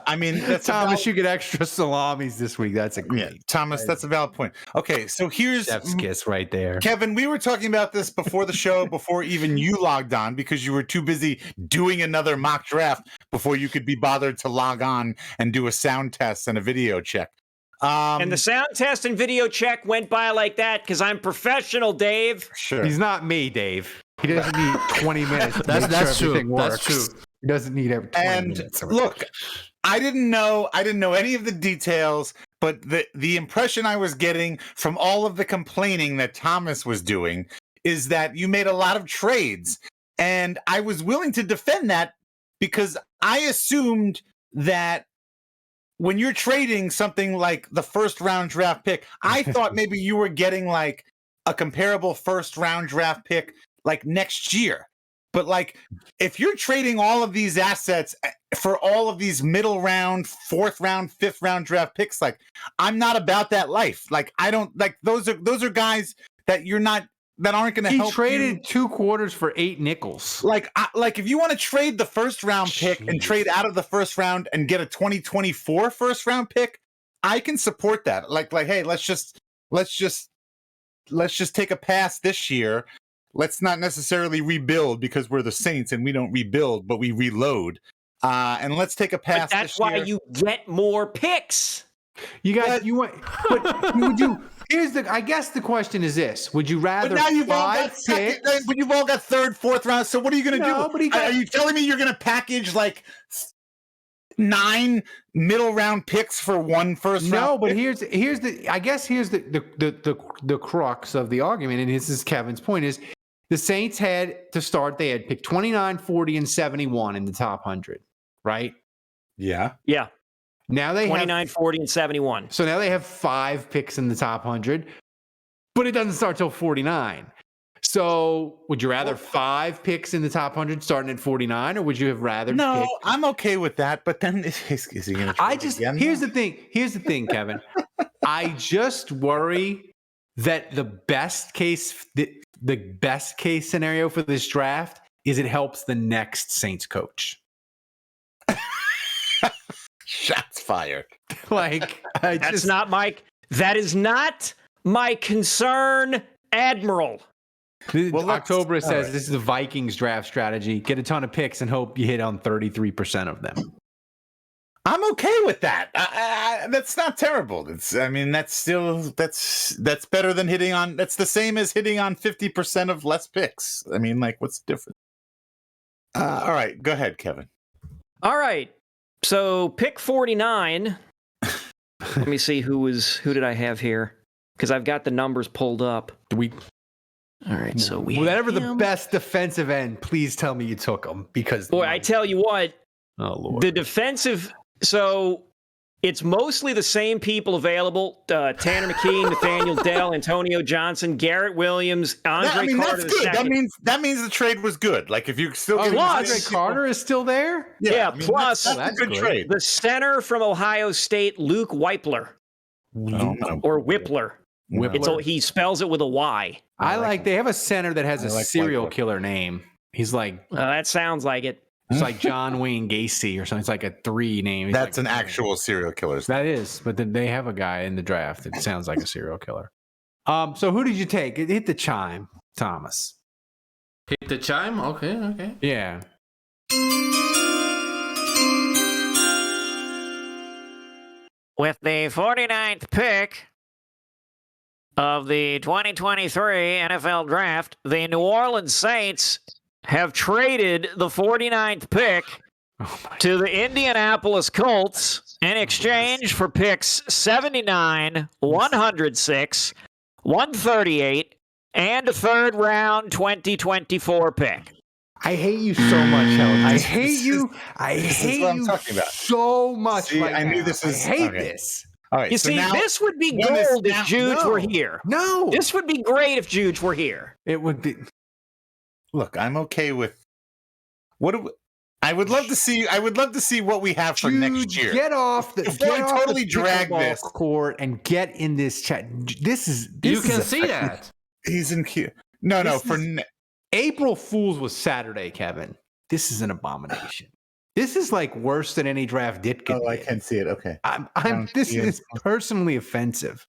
I mean, that's Thomas, you get extra salamis this week. That's a great Thomas. That's a valid point. Okay, so here's chef's kiss right there. Kevin. We were talking about this before the show, before even you logged on, because you were too busy doing another mock draft before you could be bothered to log on and do a sound test and a video check. And the sound test and video check went by like that because I'm professional, Dave. Sure. He's not me, Dave. He doesn't need 20 minutes. That's true. Everything works. That's true. He doesn't need every 20 And minutes. look, I didn't know any of the details, but the impression I was getting from all of the complaining that Thomas was doing is that you made a lot of trades. And I was willing to defend that because I assumed that when you're trading something like the first round draft pick, I thought maybe you were getting like a comparable first round draft pick like next year. But like, if you're trading all of these assets for all of these middle round, 4th round, 5th round draft picks, like I'm not about that life. Like I don't like those are guys that you're not that aren't going to He help. traded you. 2 quarters for 8 nickels. Like if you want to trade the first round pick and trade out of the first round and get a 2024 first round pick, I can support that. Like, hey, let's just take a pass this year. Let's not necessarily rebuild because we're the Saints and we don't rebuild, but we reload. And let's take a pass. But that's this why year. you get more picks. You guys, but would you? I guess the question is this: would you rather? But now you've all 5 got second, picks? but you've all got third, fourth round. So what are you going to No, do? but he got- Are you telling me you're going to package like 9 middle round picks for 1 first round? No, but pick? here's the crux of the argument, and this is Kevin's point: is the Saints had to start. They had picked 29, 40, and 71 in the top 100, right? Yeah. Yeah, Now they 29, have 40, and 71. so now they have 5 picks in the top 100, but it doesn't start till 49. So would you rather 5 picks in the top 100 starting at 49, or would you have rather? No, picked I'm okay with that. But then is he going to? Here's the thing, Kevin. I just worry that the best case scenario for this draft is it helps the next Saints coach. Shots fired. That is not my concern, Admiral. October says right. this is the Vikings draft strategy: get a ton of picks and hope you hit on 33% of them. I'm okay with that. That's not terrible. That's better than hitting on. That's the same as hitting on 50% of less picks. I mean, like, what's the difference? All right, go ahead, Kevin. All right. So pick 49. Let me see who did I have here? Because I've got the numbers pulled up. All right, so Whatever the best defensive end, please tell me you took him, because boy, I tell you what, oh Lord, the defensive. So it's mostly the same people available: Tanner McKee, Nathaniel Dell, Antonio Johnson, Garrett Williams, Andre Carter. That's good. That means the trade was good. Like, if you still give Andre Carter is still there. Yeah, plus that's a good trade. The center from Ohio State, Luke Weipler, or Whippler. He spells it with a Y. They have a center that has a serial killer name. He's like, that sounds like it. It's like John Wayne Gacy or something. It's like a 3 name. That's an actual serial killer. That is, but then they have a guy in the draft that sounds like a serial killer. So who did you take? Hit the chime, Thomas. Hit the chime? Okay. Yeah. With the 49th pick of the 2023 NFL Draft, the New Orleans Saints have traded the 49th pick to the Indianapolis Colts in exchange for picks 79, 106, 138, and a third-round 2024 pick. I hate you so much, Helen. I hate you. I this hate is what I'm you talking about. so much. See, right I knew now. this was. I hate okay. this. All right. You so see, now, this would be one is gold if now- Juge were here. No, This would be great if Juge were here. it would be. Look, I'm okay with. I would love to see. I would love to see what we have for Jude, next year. Get off the. Before get we off totally the drag pickleball this. court and get in this chat. This is. You can see that. He's in here. No. This For is- April Fool's was Saturday, Kevin. This is an abomination. This is like worse than any draft Ditka I did. can see it. Okay. This is personally offensive.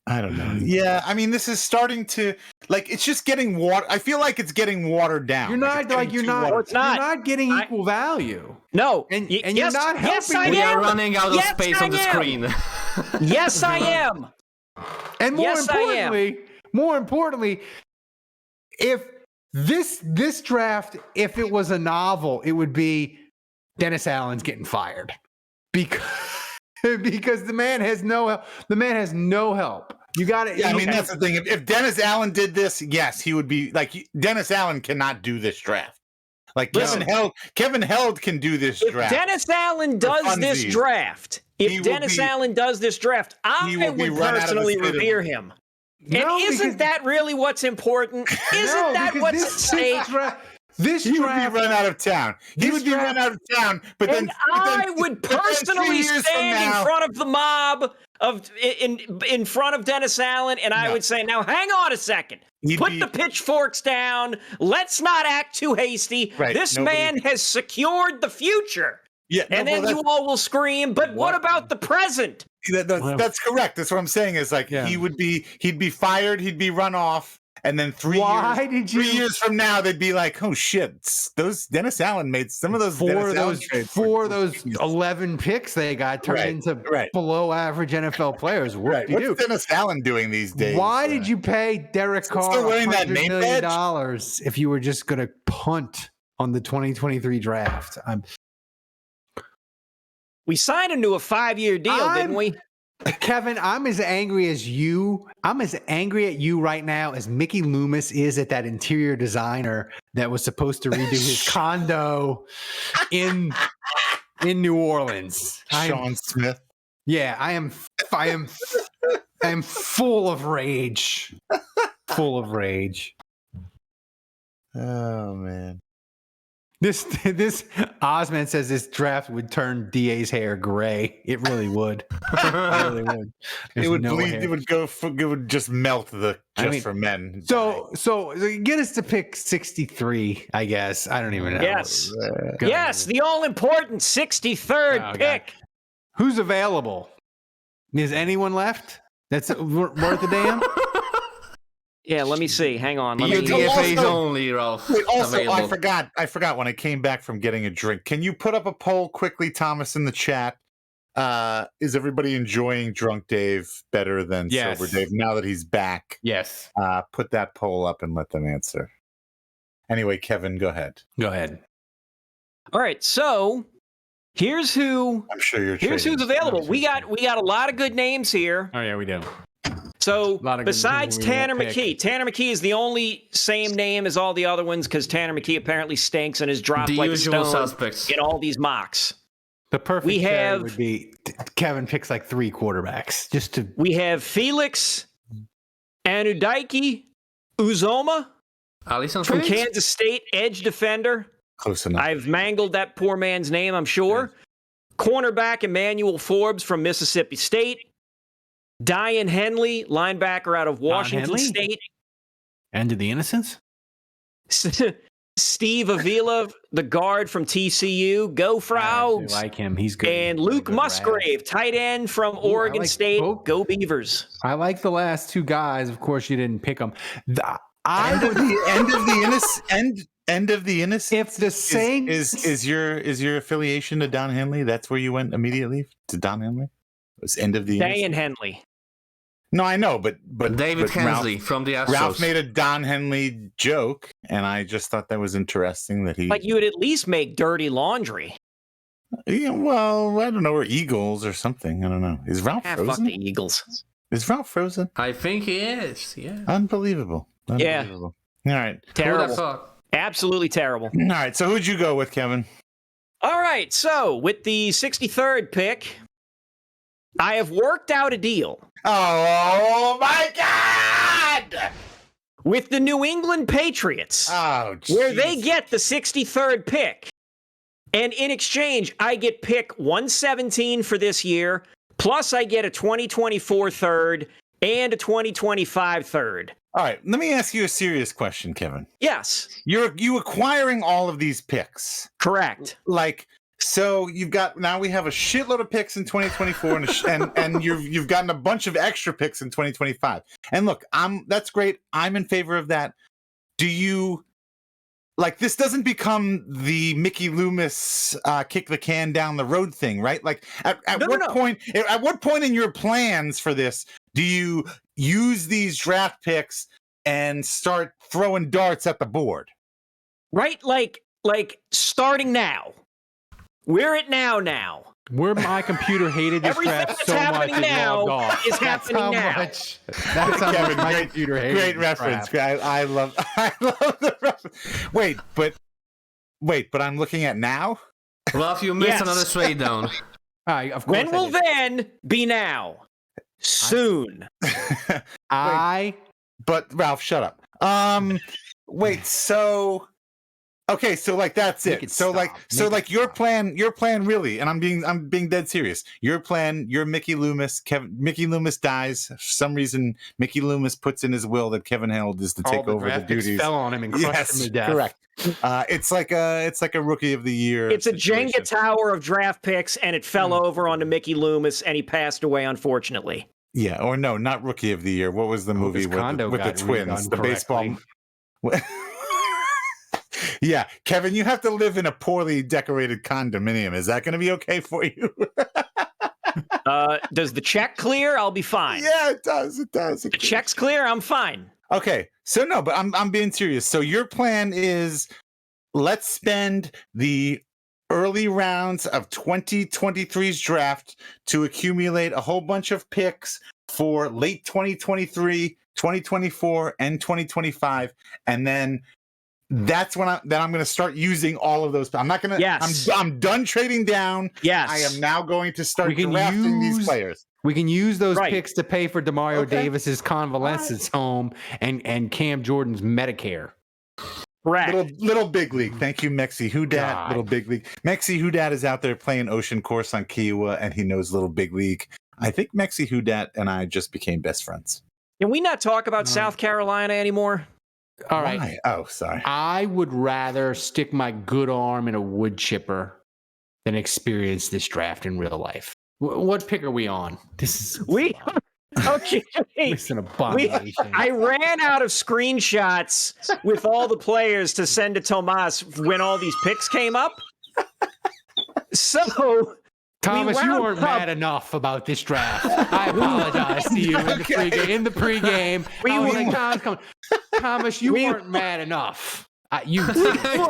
I don't know. Yeah, I mean, this is starting to it's just getting water. I feel like it's getting watered down. You're not It's not getting equal value. No, And you're yes, not yes, helping I We am. are running out of Yes, space I on the am. screen. Yes, I am. And Yes, I am. more importantly, if this draft, if it was a novel, it would be Dennis Allen's getting fired because the man has no help. The man has no help. You got it. Yeah, I mean, that's the thing. If Dennis Allen did this, yes, he would be Dennis Allen cannot do this draft. Listen, Kevin Held can do this if draft. Dennis Allen does this funsies, draft, he will be- I will be would run out of the personally state of- revere him. No, And isn't because- that really what's important? Isn't No, that because what's at stake? This He would be draft, run out of town. He this would be draft- run out of town. But And then I would but then 3 personally years from stand in now- front of the mob in front of Dennis Allen, and I would say, now hang on a second. Put the pitchforks down. Let's not act too hasty. Right, This man has secured the future. Yeah, and then you all will scream, but what about the present? That's correct. That's what I'm saying. Is like he'd be fired, he'd be run off, and then 3 years from now they'd be like, oh shit, those Dennis Allen made some of those those 11 picks they got turned into below average NFL players. What's Dennis Allen doing these days? Why did you pay Derek Carr $100 million if you were just going to punt on the 2023 draft? We signed him to a 5-year deal, didn't we? Kevin, I'm as angry as you. I'm as angry at you right now as Mickey Loomis is at that interior designer that was supposed to redo his condo in New Orleans. Sean Smith. Yeah, I am full of rage. Full of rage. Oh man. This Osman says this draft would turn DA's hair gray. It really would. It really would. It would bleed. Hair. It would just melt for men. So get us to pick 63. I guess I don't even know. Yes, yes, the all important 63rd pick. God. Who's available? Is anyone left? That's worth a damn. Yeah, let me see. Hang on. DFA's only, Ralph. Wait, also, I forgot when I came back from getting a drink. Can you put up a poll quickly, Thomas, in the chat? Is everybody enjoying Drunk Dave better than Sober Dave now that he's back? Yes. Put that poll up and let them answer. Anyway, Kevin, go ahead. Go ahead. All right, so here's who. I'm sure you're. Here's who's available. We got a lot of good names here. Oh yeah, we do. So besides Tanner McKee is the only same name as all the other ones because Tanner McKee apparently stinks and is dropped like a stone suspects in all these mocks. The perfect would be Kevin picks like 3 quarterbacks We have Felix Anudaiki Uzoma from Kansas State, edge defender. Close enough. I've mangled that poor man's name, I'm sure. Yeah. Cornerback Emmanuel Forbes from Mississippi State. Diane Henley, linebacker out of Washington State. End of the Innocents? Steve Avila, the guard from TCU. Go Frogs. I like him. He's good. And Luke Musgrave, tight end from Oregon State. Go Beavers. I like the last 2 guys. Of course, you didn't pick them. End of the Innocents. If the Saints is your affiliation to Don Henley, that's where you went immediately to Don Henley. It was end of the Diane Henley. No, I know, but David Hensley from the Astros. Ralph made a Don Henley joke, and I just thought that was interesting that he. Like you would at least make dirty laundry. Yeah, well, I don't know, or Eagles or something. I don't know. Is Ralph frozen? Fuck the Eagles. Is Ralph frozen? I think he is. Yeah. Unbelievable. Yeah. All right. Terrible. Absolutely terrible. All right. So who'd you go with, Kevin? All right. So with the 63rd pick, I have worked out a deal. Oh my God! With the New England Patriots, where they get the 63rd pick. And in exchange, I get pick 117 for this year, plus I get a 2024 third and a 2025 third. All right, let me ask you a serious question, Kevin. Yes. You acquiring all of these picks. Correct. So now we have a shitload of picks in 2024 and you've gotten a bunch of extra picks in 2025. And look, that's great. I'm in favor of that. Do you this doesn't become the Mickey Loomis kick the can down the road thing, right? At what point in your plans for this do you use these draft picks and start throwing darts at the board? Right? Like starting now. We're at now. Where my computer hated this draft so much it logged off. Is happening now. That's how much my computer hated. Great reference. I love the reference. Wait, but I'm looking at now. Ralph, you missed another straight down. Of course. When will then be now? Soon. But Ralph, shut up. Wait, so Okay, so like that's Make it. it So stop. like Make it your stop. plan really, and I'm being dead serious. Your plan, you're Mickey Loomis. Mickey Loomis dies. For some reason, Mickey Loomis puts in his will that Kevin Held is to All take the over the draft picks duties. fell on him and crushed Yes, him to death. correct. It's like a rookie of the year. It's a situation. Jenga tower of draft picks, and it fell over onto Mickey Loomis, and he passed away, unfortunately. Yeah, or no, not rookie of the year. What was the movie his condo with the got twins? redone The baseball. Yeah, Kevin, you have to live in a poorly decorated condominium. Is that going to be okay for you? Does the check clear? I'll be fine. Yeah, it does. It does. The check's clear. I'm fine. Okay, so no, but I'm being serious. So your plan is let's spend the early rounds of 2023's draft to accumulate a whole bunch of picks for late 2023, 2024, and 2025, and then that's when I'm going to start using all of those. I'm not going to. Yes. I'm done trading down. Yes. I am now going to start We can drafting these use- players. We can use those Right. picks to pay for Demario Okay. Davis's convalescence home and Cam Jordan's Medicare. Correct. Little big league. Thank you, Mexi Who Dat. God. Little big league. Mexi Who Dat is out there playing Ocean Course on Kiowa, and he knows Little Big League. I think Mexi Who Dat and I just became best friends. Can we not talk about South Carolina anymore? All right. Why? Oh, sorry. I would rather stick my good arm in a wood chipper than experience this draft in real life. What pick are we on? This is Okay. it's an abomination. I ran out of screenshots with all the players to send to Tomas when all these picks came up. So, Thomas, you wound weren't up- mad enough about this draft. I apologize to you in the pregame. In the pregame, I was like, Thomas, come on. Thomas, you weren't mad enough. I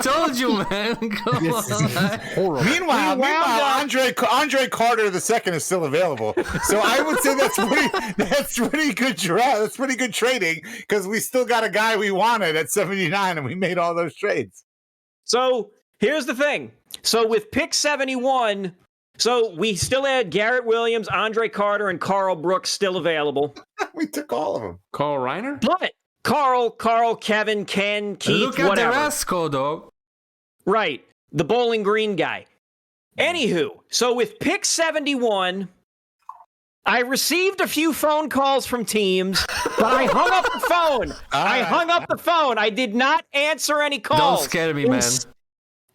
told you, man. Come on. Horrible. Meanwhile, Andre Carter II is still available. So I would say that's pretty good draft. That's pretty good trading because we still got a guy we wanted at 79, and we made all those trades. So here's the thing. So with pick 71, so we still had Garrett Williams, Andre Carter, and Carl Brooks still available. We took all of them. Carl Reiner? But Carl, Kevin, Ken, Keith, Look at whatever. the Rasco, dog. Right. The Bowling Green guy. Anywho, so with pick 71, I received a few phone calls from teams, but I hung up the phone. I hung up the phone. I did not answer any calls. Don't scare me, man.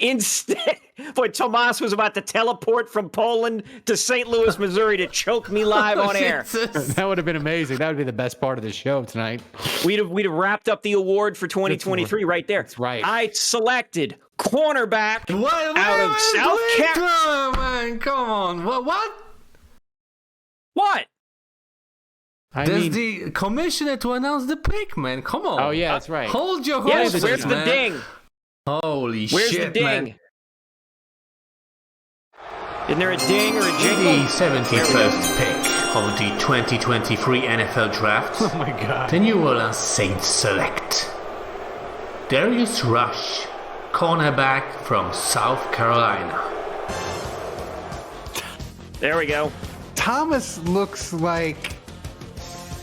Instead, boy, Tomas was about to teleport from Poland to St. Louis, Missouri to choke me live on air. Jesus. That would have been amazing. That would be the best part of the show tonight. We'd have wrapped up the award for 2023 right there. That's right. I selected cornerback What? out of South Carolina. Man, come on. What? What? I There's mean, the commissioner to announce the pick, man. Come on. oh yeah, that's right. Hold your Yes, horses, where's the man. ding? Holy Where's shit, the ding? man. Isn't there a ding or a The jingle? 71st pick of the 2023 NFL Draft. Oh my god. The New Orleans Saints select Darius Rush, cornerback from South Carolina. There we go. Thomas looks like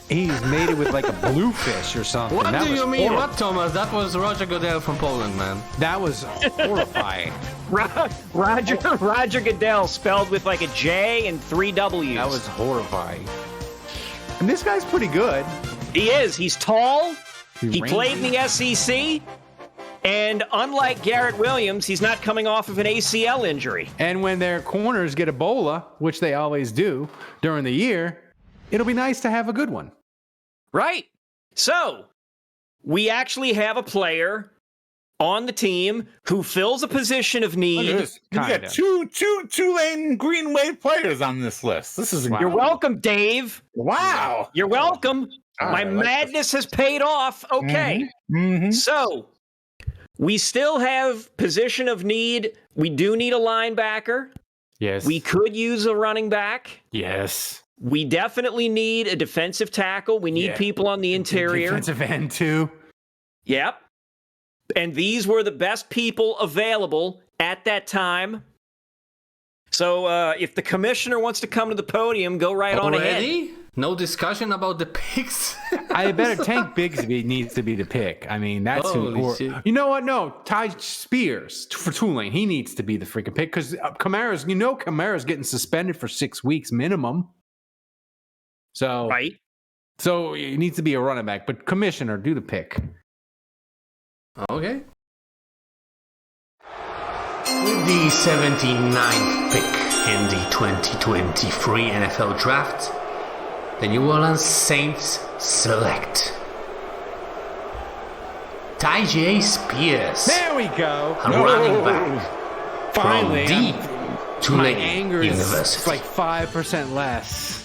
he's made it with like a bluefish or something. What That do was you mean? horrible. What, Thomas? That was Roger Goodell from Poland, man. That was horrifying. Roger Goodell spelled with like a J and 3 W's. That was horrifying. And this guy's pretty good. He is. He's tall. He rangy. played in the SEC. And unlike Garrett Williams, he's not coming off of an ACL injury. And when their corners get Ebola, which they always do during the year, it'll be nice to have a good one. Right. So, we actually have a player on the team who fills a position of Look at need. this. You got Kinda. two Tulane Green Wave players on this list. This is You're incredible. welcome, Dave. Wow. You're welcome. All My right, I like madness has paid off. Okay. Mm-hmm. So, we still have position of need. We do need a linebacker. Yes. We could use a running back. Yes. We definitely need a defensive tackle. We need Yeah. people on the interior. Defensive end too. Yep. And these were the best people available at that time. So if the commissioner wants to come to the podium, go right on ahead. Already? No discussion about the picks. I better Tank Bigsby needs to be the pick. I mean, that's Holy shit. You know what? No, Ty Spears for Tulane. He needs to be the freaking pick because Kamara's getting suspended for 6 weeks minimum. So Right. So it needs to be a running back. But commissioner, do the pick. Okay. With the 79th pick in the 2023 NFL Draft, the New Orleans Saints select Tyjae Spears, There we go. a running back Finally. from the My Tulane anger is University. like 5% less.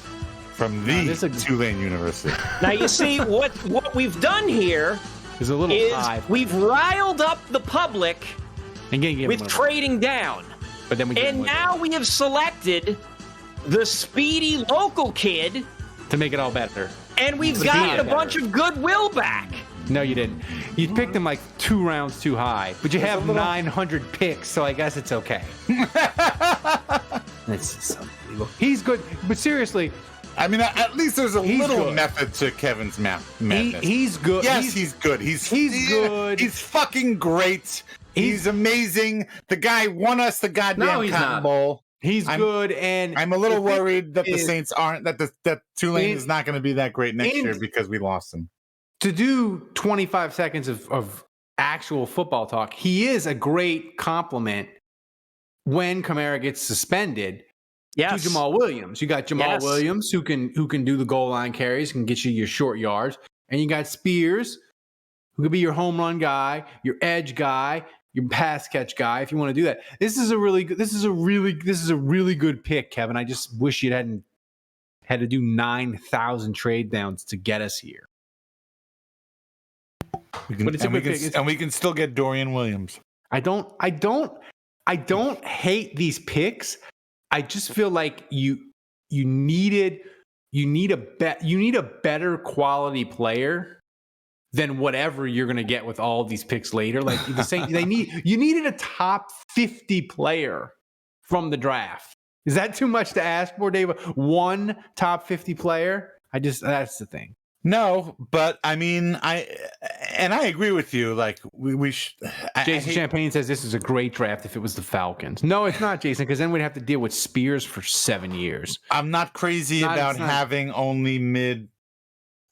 From this the is- Tulane University. Now you see what we've done here It's a little is high. we've riled up the public And getting with trading down. but then we give And him now we have selected the speedy local kid, to make it all better. and we've To gotten be a better. bunch of goodwill back. No, you didn't. You picked him like 2 rounds too high, but you have 900 picks, so I guess it's okay. That's just unbelievable. He's good, but seriously, I mean, at least there's a He's little good. method to Kevin's madness. he's good. Yes, he's good. He's good. He's fucking great. He's amazing. The guy won us the goddamn No, he's Cotton not. Bowl. He's I'm- good, and I'm a little the thing worried that the is, Saints aren't that Tulane In- is not going to be that great next in- year because we lost him. to do 25 seconds of actual football talk, he is a great compliment when Kamara gets suspended Yes. to Jamal Williams. You got Jamal Yes. Williams who can do the goal line carries, can get you your short yards, and you got Spears who could be your home run guy, your edge guy, your pass catch guy if you want to do that. This is a really good pick, Kevin. I just wish you hadn't had to do 9,000 trade downs to get us here. We can, But it's a and, we good can, pick. It's- and we can still get Dorian Williams. I don't hate these picks. I just feel like you need a better quality player than whatever you're going to get with all these picks later. Like the same, you needed a top 50 player from the draft. Is that too much to ask for, Dave? One top 50 player? That's the thing. No, but I mean, I agree with you. Like we Jason Champagne says this is a great draft if it was the Falcons. No, it's not, Jason, because then we'd have to deal with Spears for 7 years. I'm not crazy about it's not- having only mid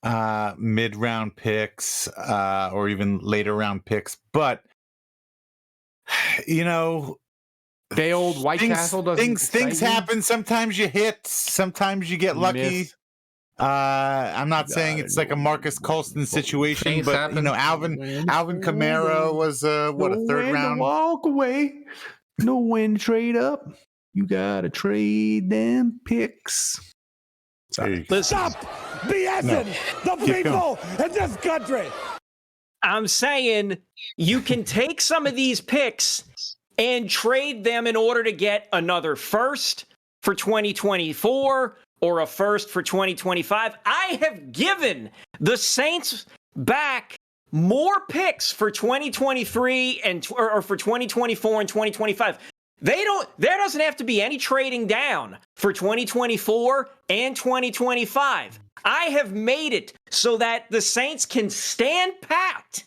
round picks or even later round picks, but you know, Day old White Castle doesn't things excite you? happen. Sometimes you hit, sometimes you get lucky. Miss. I'm not saying it's like a Marcus Colston situation, Things but happen. you know, Alvin Kamara was a third round. Walk away. No when to trade up. You gotta trade them picks. There you go. Listen, BSing the Keep people in this country. I'm saying you can take some of these picks and trade them in order to get another first for 2024 or a first for 2025. I have given the Saints back more picks for 2023 or for 2024 and 2025. There doesn't have to be any trading down for 2024 and 2025. I have made it so that the Saints can stand pat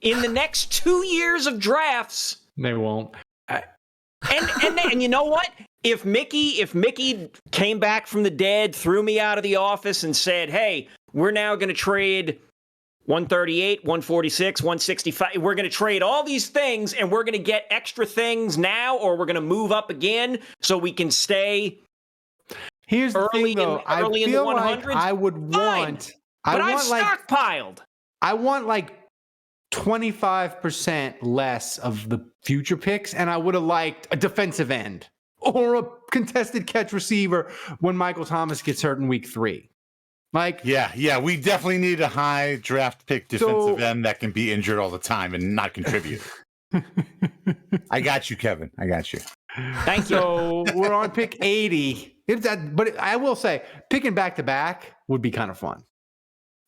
in the next 2 years of drafts. They won't. And you know what? If Mickey came back from the dead, threw me out of the office and said, "Hey, we're now going to trade 138, 146, 165. We're going to trade all these things and we're going to get extra things now, or we're going to move up again so we can stay." Here's the Early thing, though. in- early I in the feel like 100s? I would Fine. want. But I've want like stockpiled. I want like 25% less of the future picks, and I would have liked a defensive end or a contested catch receiver when Michael Thomas gets hurt in week 3. Like, Yeah, we definitely need a high draft pick defensive So- end that can be injured all the time and not contribute. I got you, Kevin. I got you. Thank you. so we're on pick 80. But I will say, picking back to back would be kind of fun.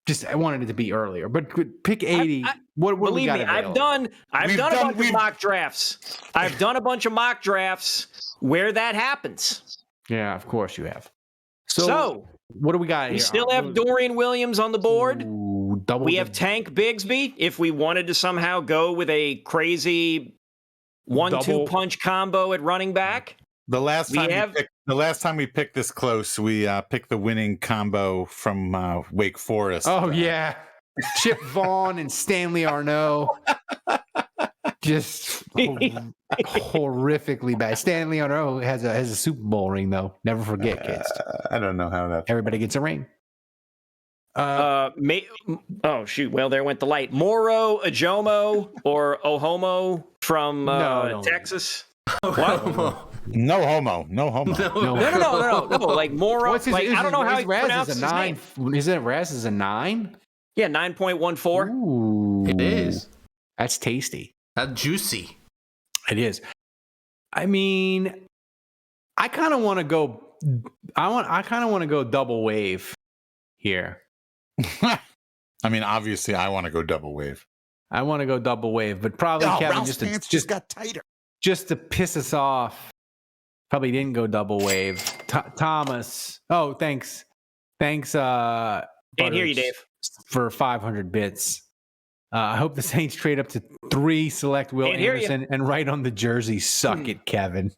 Just I wanted it to be earlier, but pick 80. What we Believe got me, I've available? done We've a done- bunch of we've- mock drafts. I've done a bunch of mock drafts where that happens. Yeah, of course you have. So what do we got here? we still have Dorian Williams on the board. Ooh, We have Tank Bigsby. If we wanted to somehow go with a crazy 1-2 punch combo at running back, The last time we picked this close, we picked the winning combo from Wake Forest. Oh yeah, Chip Vaughn and Stanley Arnaud. Just horrifically bad. Stanley Arnaud has a Super Bowl ring though. Never forget, kids. I don't know how that. Everybody gets a ring. oh shoot! Well, there went the light. Moro Ajomo or Ohomo from No. Texas. No homo. No. Like Moro. What's his, like I don't know how he pronounces is his a name. 9. Is it Raz is a 9? Yeah, 9.14. Ooh, It is. That's tasty. That's juicy. It is. I mean, I kind of want to go. I kind of want to go double wave here. I mean, obviously, I want to go double wave. I want to go double wave, but probably Kevin Ralph's pants just got tighter. just to piss us off. Probably didn't go double wave. Thomas. Oh, thanks. Can't hear you, Dave. For 500 bits. I hope the Saints trade up to 3, select Will Can't hear you. Anderson, and write on the jersey, suck it, Kevin.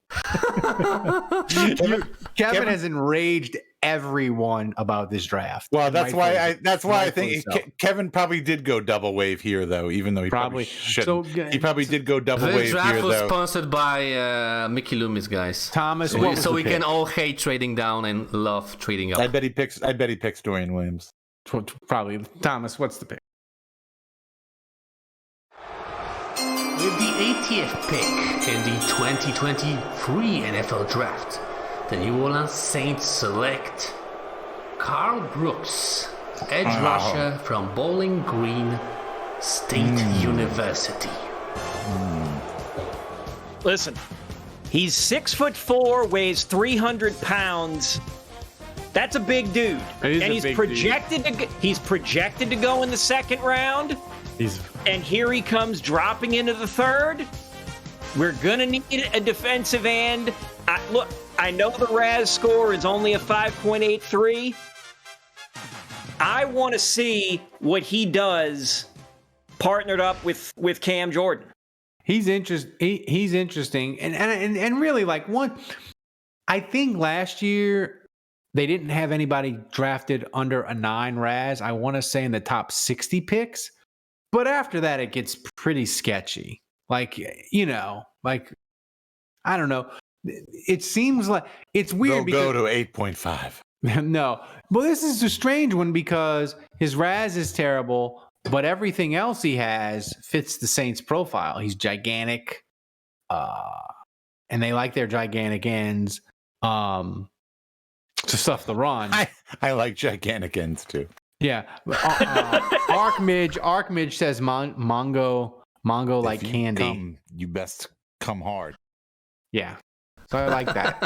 Kevin has enraged everyone about this draft. Well, that's why I Rightfully think so. Kevin probably did go double wave here, though, even though he probably shouldn't. So, He probably did go double This wave draft here, was though. sponsored by Mickey Loomis, guys. Thomas, So what we, was so the we pick? can all hate trading down and love trading up. I bet he picks Dorian Williams. Probably. Thomas, what's the pick? With the 80th pick in the 2023 NFL Draft, the New Orleans Saints select Carl Brooks, edge rusher from Bowling Green State University. Listen, he's 6'4", weighs 300 pounds. That's a big dude, It is and a he's big projected to go in the second round. And here he comes dropping into the third. We're gonna need a defensive end. I know the RAS score is only a 5.83. I want to see what he does partnered up with Cam Jordan. He's interesting, and really like one. I think last year they didn't have anybody drafted under a 9 RAS. I want to say in the top 60 picks, but after that it gets pretty sketchy. Like I don't know. It seems like it's weird. They'll go to 8.5. No, well, this is a strange one because his RAS is terrible, but everything else he has fits the Saints' profile. He's gigantic, and they like their gigantic ends to stuff the run. I like gigantic ends too. Yeah, Arkmidge says Mongo like If you candy. come, you best come hard. Yeah, so I like that.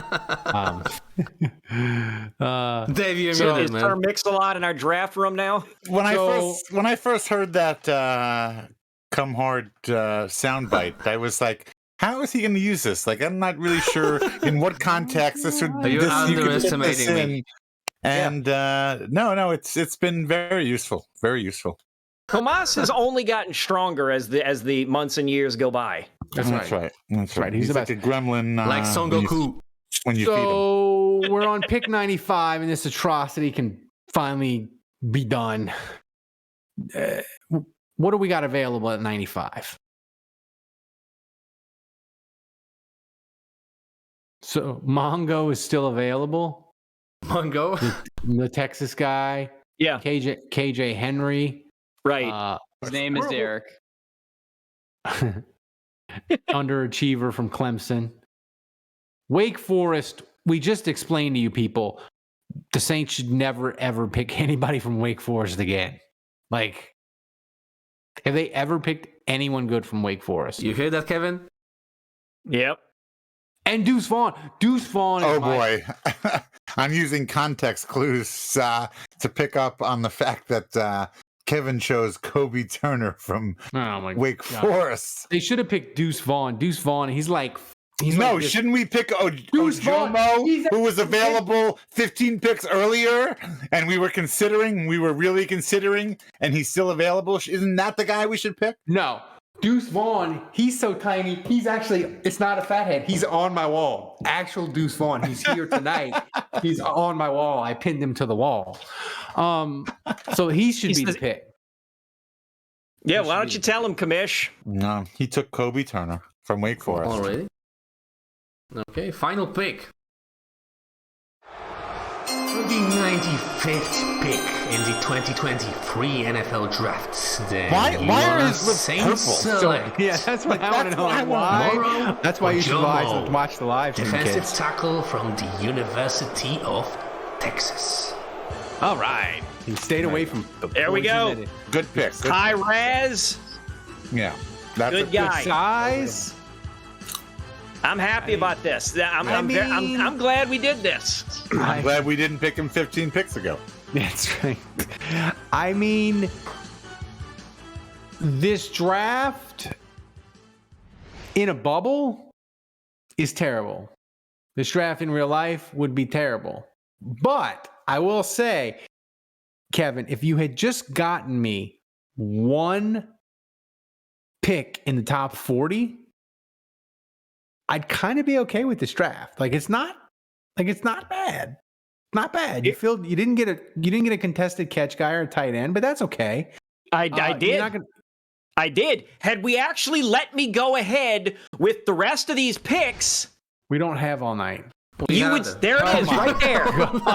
Dave, you're So muted, is man. Term Mix-a-Lot in our draft room now? When I first heard that "come hard" soundbite, I was like, "How is he going to use this?" Like, I'm not really sure in what context this would. Are you you could fit underestimating this me? in. And no, it's been very useful, very useful. Tomas has only gotten stronger as the months and years go by. That's right. That's right. He's the like best. a gremlin, Like Son Goku. when you feed him. So we're on pick 95, and this atrocity can finally be done. What do we got available at 95? So Mongo is still available. Mongo. The Texas guy, Yeah, KJ Henry. right. His name is Derek. Underachiever from Clemson. Wake Forest, we just explained to you people, the Saints should never, ever pick anybody from Wake Forest again. Like, have they ever picked anyone good from Wake Forest? You hear that, Kevin? Yep. And Deuce Vaughn. Deuce Vaughn is Oh boy, I'm using context clues to pick up on the fact that Kevin chose Kobe Turner from oh my Wake God. Forest. They should have picked Deuce Vaughn. Deuce Vaughn, he's like No, shouldn't we pick Ojomo, who was available 15 picks earlier, and we were really considering, and he's still available? Isn't that the guy we should pick? No. Deuce Vaughn, he's so tiny. He's actually, it's not a fathead. He's on my wall. Actual Deuce Vaughn. He's here tonight. He's on my wall. I pinned him to the wall. So he should be the pick. Yeah, why don't you tell him, Kamish? No, he took Kobe Turner from Wake Forest. Already? Okay, final pick. The 95th pick in the 2023 NFL Draft. Why are his lips Saints purple? select Yeah, that's what I want to know. Why? That's why you should watch the live stream, defensive kids. tackle from the University of Texas. All right. He stayed away from the There we poison go. that Good pick. High Raz. Yeah. That's Good guy. size. I'm happy about this. I'm glad we did this. I'm glad we didn't pick him 15 picks ago. That's right. I mean, this draft in a bubble is terrible. This draft in real life would be terrible. But I will say, Kevin, if you had just gotten me one pick in the top 40, I'd kind of be okay with this draft. It's not bad. Not bad. You didn't get a contested catch guy or a tight end, but that's okay. I did. I did. Had we actually let me go ahead with the rest of these picks, We don't have all night. there it is, right there.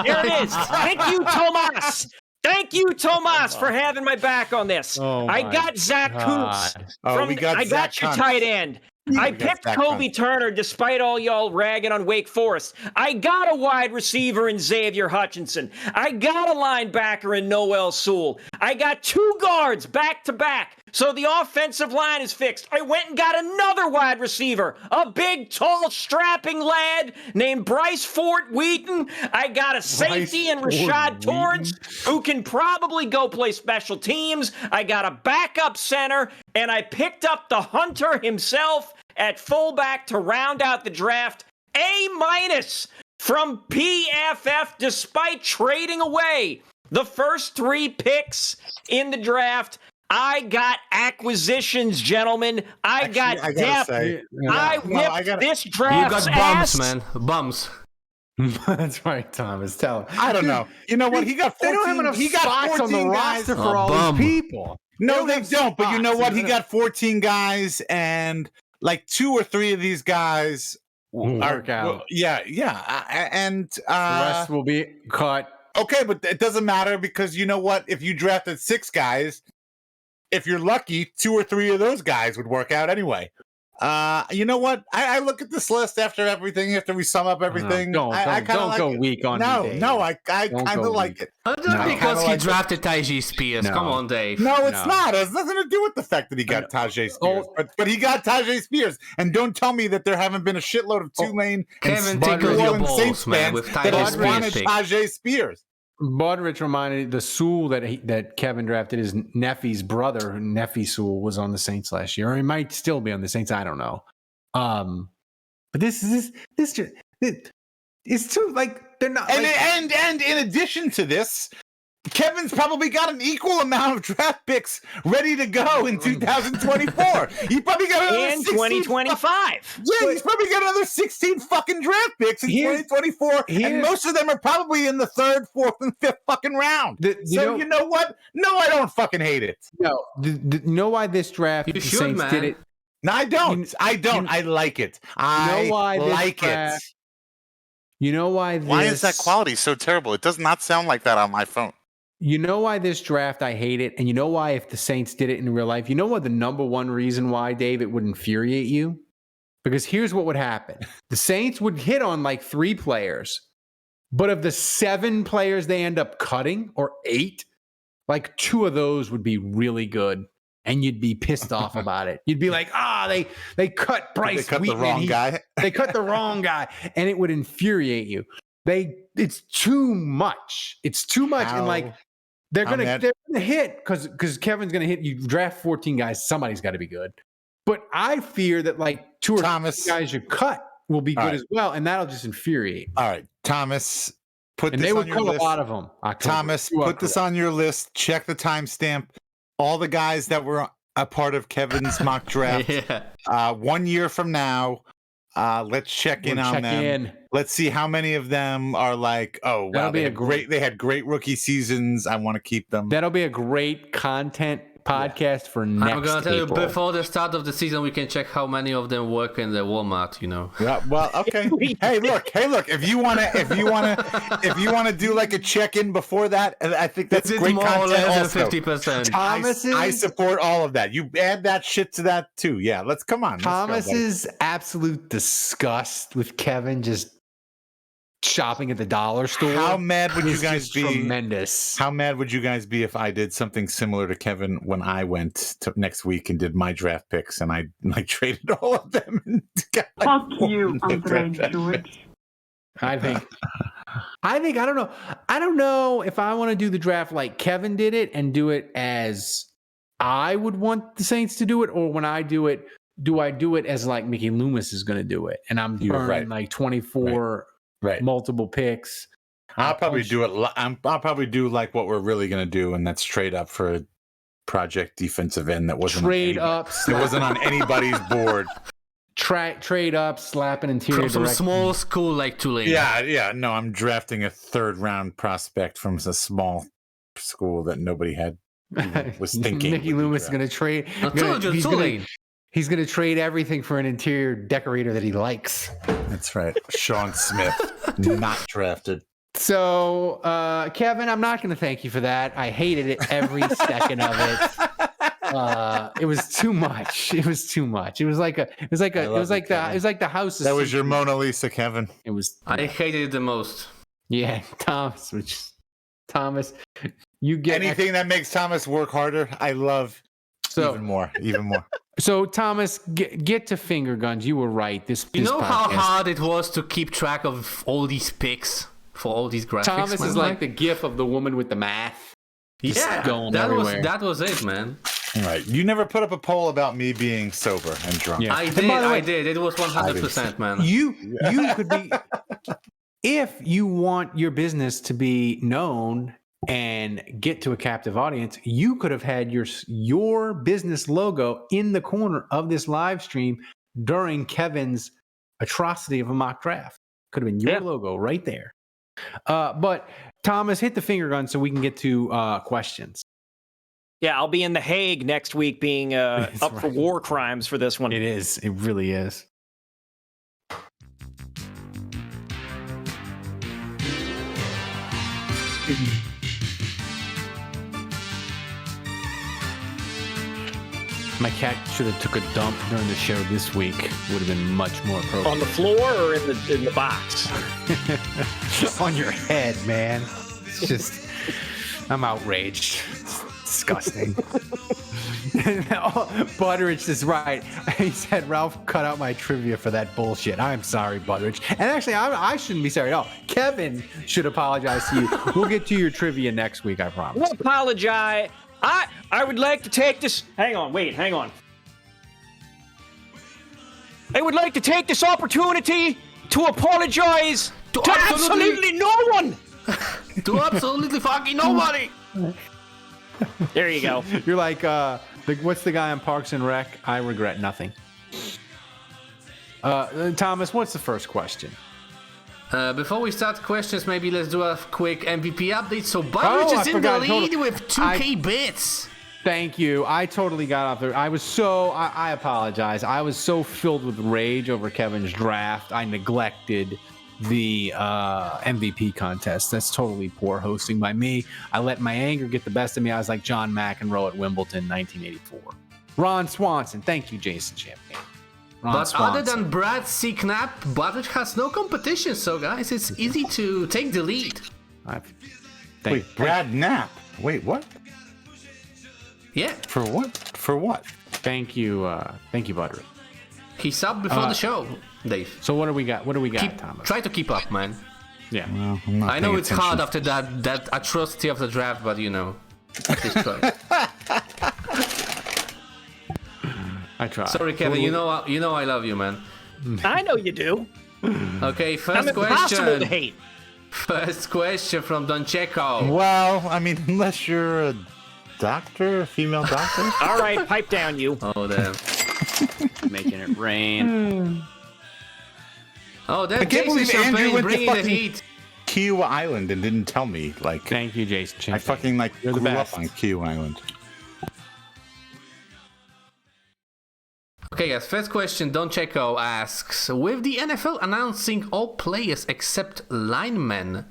There it is. Thank you, Tomas. Thank you, Tomas, for having my back on this. I got Zach Coops. I got your tight end. I picked Kobe Turner despite all y'all ragging on Wake Forest. I got a wide receiver in Xavier Hutchinson. I got a linebacker in Noel Sewell. I got two guards back to back. So the offensive line is fixed. I went and got another wide receiver, a big, tall, strapping lad named Bryce Fort Wheaton. I got a safety in Rashad Torrance, who can probably go play special teams. I got a backup center, and I picked up the hunter himself at fullback to round out the draft. A- from PFF, despite trading away the first three picks in the draft. I got acquisitions, gentlemen. I got depth. I whipped this draft's You got bums, ass. man. Bums. That's right, Thomas. Tell him. I don't know. You know what? He got 14. They don't have enough he got spots 14 on the guys. roster for all these people. No, they don't. But you know what? He got 14 guys, and like 2 or 3 of these guys work out. Well, yeah. And The rest will be cut. Okay, but it doesn't matter because you know what? If you drafted 6 guys, if you're lucky, 2 or 3 of those guys would work out anyway. You know what? I look at this list after we sum up everything. Don't go weak on me, Dave. I kind of like it. Just because he drafted Tajay Spears. Come on, Dave. No, it's not. It has nothing to do with the fact that he got Tajay Spears. But he got Tajay Spears. And don't tell me that there haven't been a shitload of Tulane Kevin and tickled your New Orleans Saints balls, man, fans with that Tajay have wanted Spears. Tajay Spears. Budrich reminded the Sewell that Kevin drafted his Neffy's brother. Neffy Sewell was on the Saints last year, or he might still be on the Saints. I don't know. But this it's too they're not. And in addition to this, Kevin's probably got an equal amount of draft picks ready to go in 2024. He probably got another in 2025. Yeah, he's probably got another 16 fucking draft picks in 2024, and most of them are probably in the 3rd, 4th, and 5th fucking round. You know what? No, I don't fucking hate it. No, you know why this draft the Saints did it? No, I don't. I like it. I like it. You know why? Why is that quality so terrible? It does not sound like that on my phone. You know why this draft I hate it, and you know why if the Saints did it in real life, you know what the number one reason why, Dave, it would infuriate you? Because here's what would happen: the Saints would hit on like 3 players, but of the 7 players they end up cutting, or 8, like 2 of those would be really good. And you'd be pissed off about it. You'd be like, they cut Bryce Wheaton. They cut the wrong guy. They cut the wrong guy. And it would infuriate you. It's too much. It's too much. And like, they're gonna hit because Kevin's gonna hit. You draft 14 guys, somebody's got to be good. But I fear that like 2 or 3 guys you cut will be good right. as well, and that'll just infuriate. All right, Thomas, put And this they on would your cut list. a lot of them. Thomas, put this on your list. Check the timestamp. All the guys that were a part of Kevin's mock draft. Yeah. 1 year from now, let's check in on them. Let's see how many of them are like, oh wow, That'll be they had great rookie seasons. I want to keep them. That'll be a great content podcast for next I'm gonna tell you, April. before the start of the season, we can check how many of them work in the Walmart. You know. Yeah, well, okay. Hey, look. If you wanna do like a check-in before that, I think that's It's great more or content. less Also, 50%. I support all of that. You add that shit to that too. Yeah, come on. Let's go, buddy. Thomas's absolute disgust with Kevin just shopping at the dollar store. How mad would you is guys just be? Tremendous. How mad would you guys be if I did something similar to Kevin when I went to next week and did my draft picks and I traded all of them? And got like Fuck you, one in the Andre draft. George. I think I don't know. I don't know if I want to do the draft like Kevin did it and do it as I would want the Saints to do it, or when I do it, do I do it as like Mickey Loomis is going to do it, and I'm burning like 24 multiple picks. I'll probably do it. I'll probably do like what we're really going to do, and that's trade up for a project defensive end that wasn't trade up. It wasn't on anybody's board. Trade up, slap an interior From some director. small school like Tulane. Yeah. No, I'm drafting a 3rd round prospect from a small school that nobody had was thinking. Mickey Loomis is going to trade. He's going to trade everything for an interior decorator that he likes. That's right. Sean Smith, not drafted. So, Kevin, I'm not going to thank you for that. I hated it every second of it. It was too much. It was like the house. That was your Mona Lisa, Kevin. It was. I hated it the most. Yeah, Thomas, you get anything that makes Thomas work harder. I love even more. So, Thomas, get to finger guns. You were right. You know how hard it was to keep track of all these picks for all these graphics? Thomas is like the gif of the woman with the math. Yeah, going that everywhere. was it, man. All right. You never put up a poll about me being sober and drunk. Yeah. I did. It was 100%, man. You could be, if you want your business to be known and get to a captive audience, you could have had your business logo in the corner of this live stream during Kevin's atrocity of a mock draft. Could have been your logo right there. But Thomas, hit the finger gun so we can get to questions. Yeah, I'll be in The Hague next week being up for war crimes for this one. It is. It really is. My cat should have took a dump during the show this week. Would have been much more appropriate. On the floor or in the box? On your head, man. It's just, I'm outraged. It's disgusting. Butteridge is right. He said Ralph cut out my trivia for that bullshit. I'm sorry, Butteridge. And actually, I shouldn't be sorry at all. Kevin should apologize to you. We'll get to your trivia next week, I promise. We'll apologize. I would like to take this. Hang on. I would like to take this opportunity to apologize to absolutely no one. To absolutely fucking nobody. There you go. You're like, what's the guy on Parks and Rec? I regret nothing. Thomas, what's the first question? Before we start questions, maybe let's do a quick MVP update. So Butteridge is in the lead with 2K bits. Thank you. I totally got off there. I apologize. I was so filled with rage over Kevin's draft. I neglected the MVP contest. That's totally poor hosting by me. I let my anger get the best of me. I was like John McEnroe at Wimbledon 1984. Ron Swanson. Thank you, Jason Champagne. But other than Brad C. Knapp, Butteridge has no competition. So, guys, it's easy to take the lead. Wait, Brad Knapp. Wait, what? Yeah. For what? Thank you, Butteridge. He subbed before the show, Dave. So what do we got? Thomas? Try to keep up, man. Yeah. Well, I know it's hard after that atrocity of the draft, but just try. I try. Sorry, Kevin. You know I love you, man. I know you do. Okay, How first impossible to question. hate. First question from Don Checo. Well, I mean, unless you're a doctor, a female doctor. All right, pipe down, you. Oh, damn. Making it rain. Oh, I that can't Jason believe Andrew Champagne went to bringing the fucking heat. Kiowa Island and didn't tell me. Like, Thank you, Jason. I fucking like You're the grew best. up on Kiowa Island. Okay, guys, first question. Don Checo asks, with the NFL announcing all players except linemen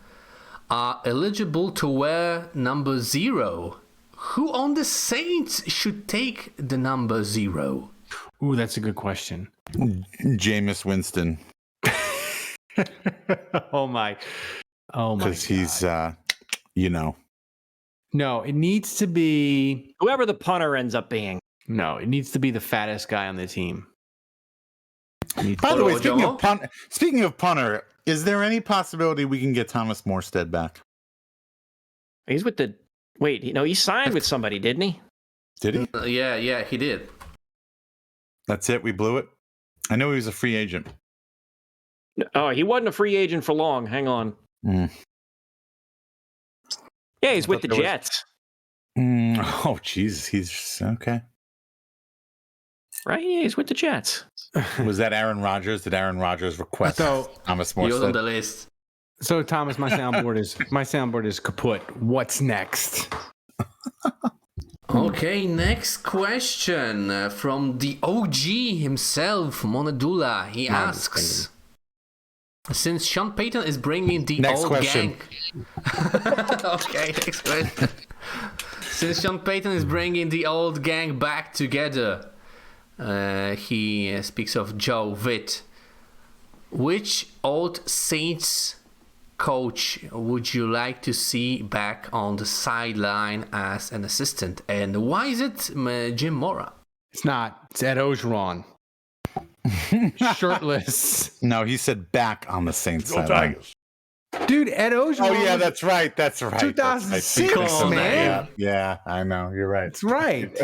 are eligible to wear number 0, who on the Saints should take the number 0? Ooh, that's a good question. Jameis Winston, Oh my because he's, No, it needs to be Whoever the punter ends up being. no, it needs to be the fattest guy on the team. By the way, Jomo? speaking of punter, is there any possibility we can get Thomas Morstead back? He's with the. Wait, he signed with somebody, didn't he? Did he? Yeah, he did. That's it. We blew it. I know he was a free agent. Oh, he wasn't a free agent for long. Hang on. Mm. Yeah, he's with the there was- Jets, Oh, Jesus. He's okay. right? Yeah, he's with the Jets. Was that Aaron Rodgers? Did Aaron Rodgers request So- Thomas He was on the Morstead? list. So Thomas, my soundboard is kaput. What's next? Okay, next question from the OG himself, Monadula. He asks, since Sean Payton is bringing the Next old question. gang... Okay, next question. Since Sean Payton is bringing the old gang back together, he speaks of Joe Witt. Which old Saints coach would you like to see back on the sideline as an assistant? And why is it Jim Mora? It's not. It's Ed Ogeron. Shirtless. No, he said back on the Saints sideline. Dude, Ed Ogeron. Oh, yeah, that's right. That's right. 2006, That's right. man. Yeah, I know. You're right. That's right.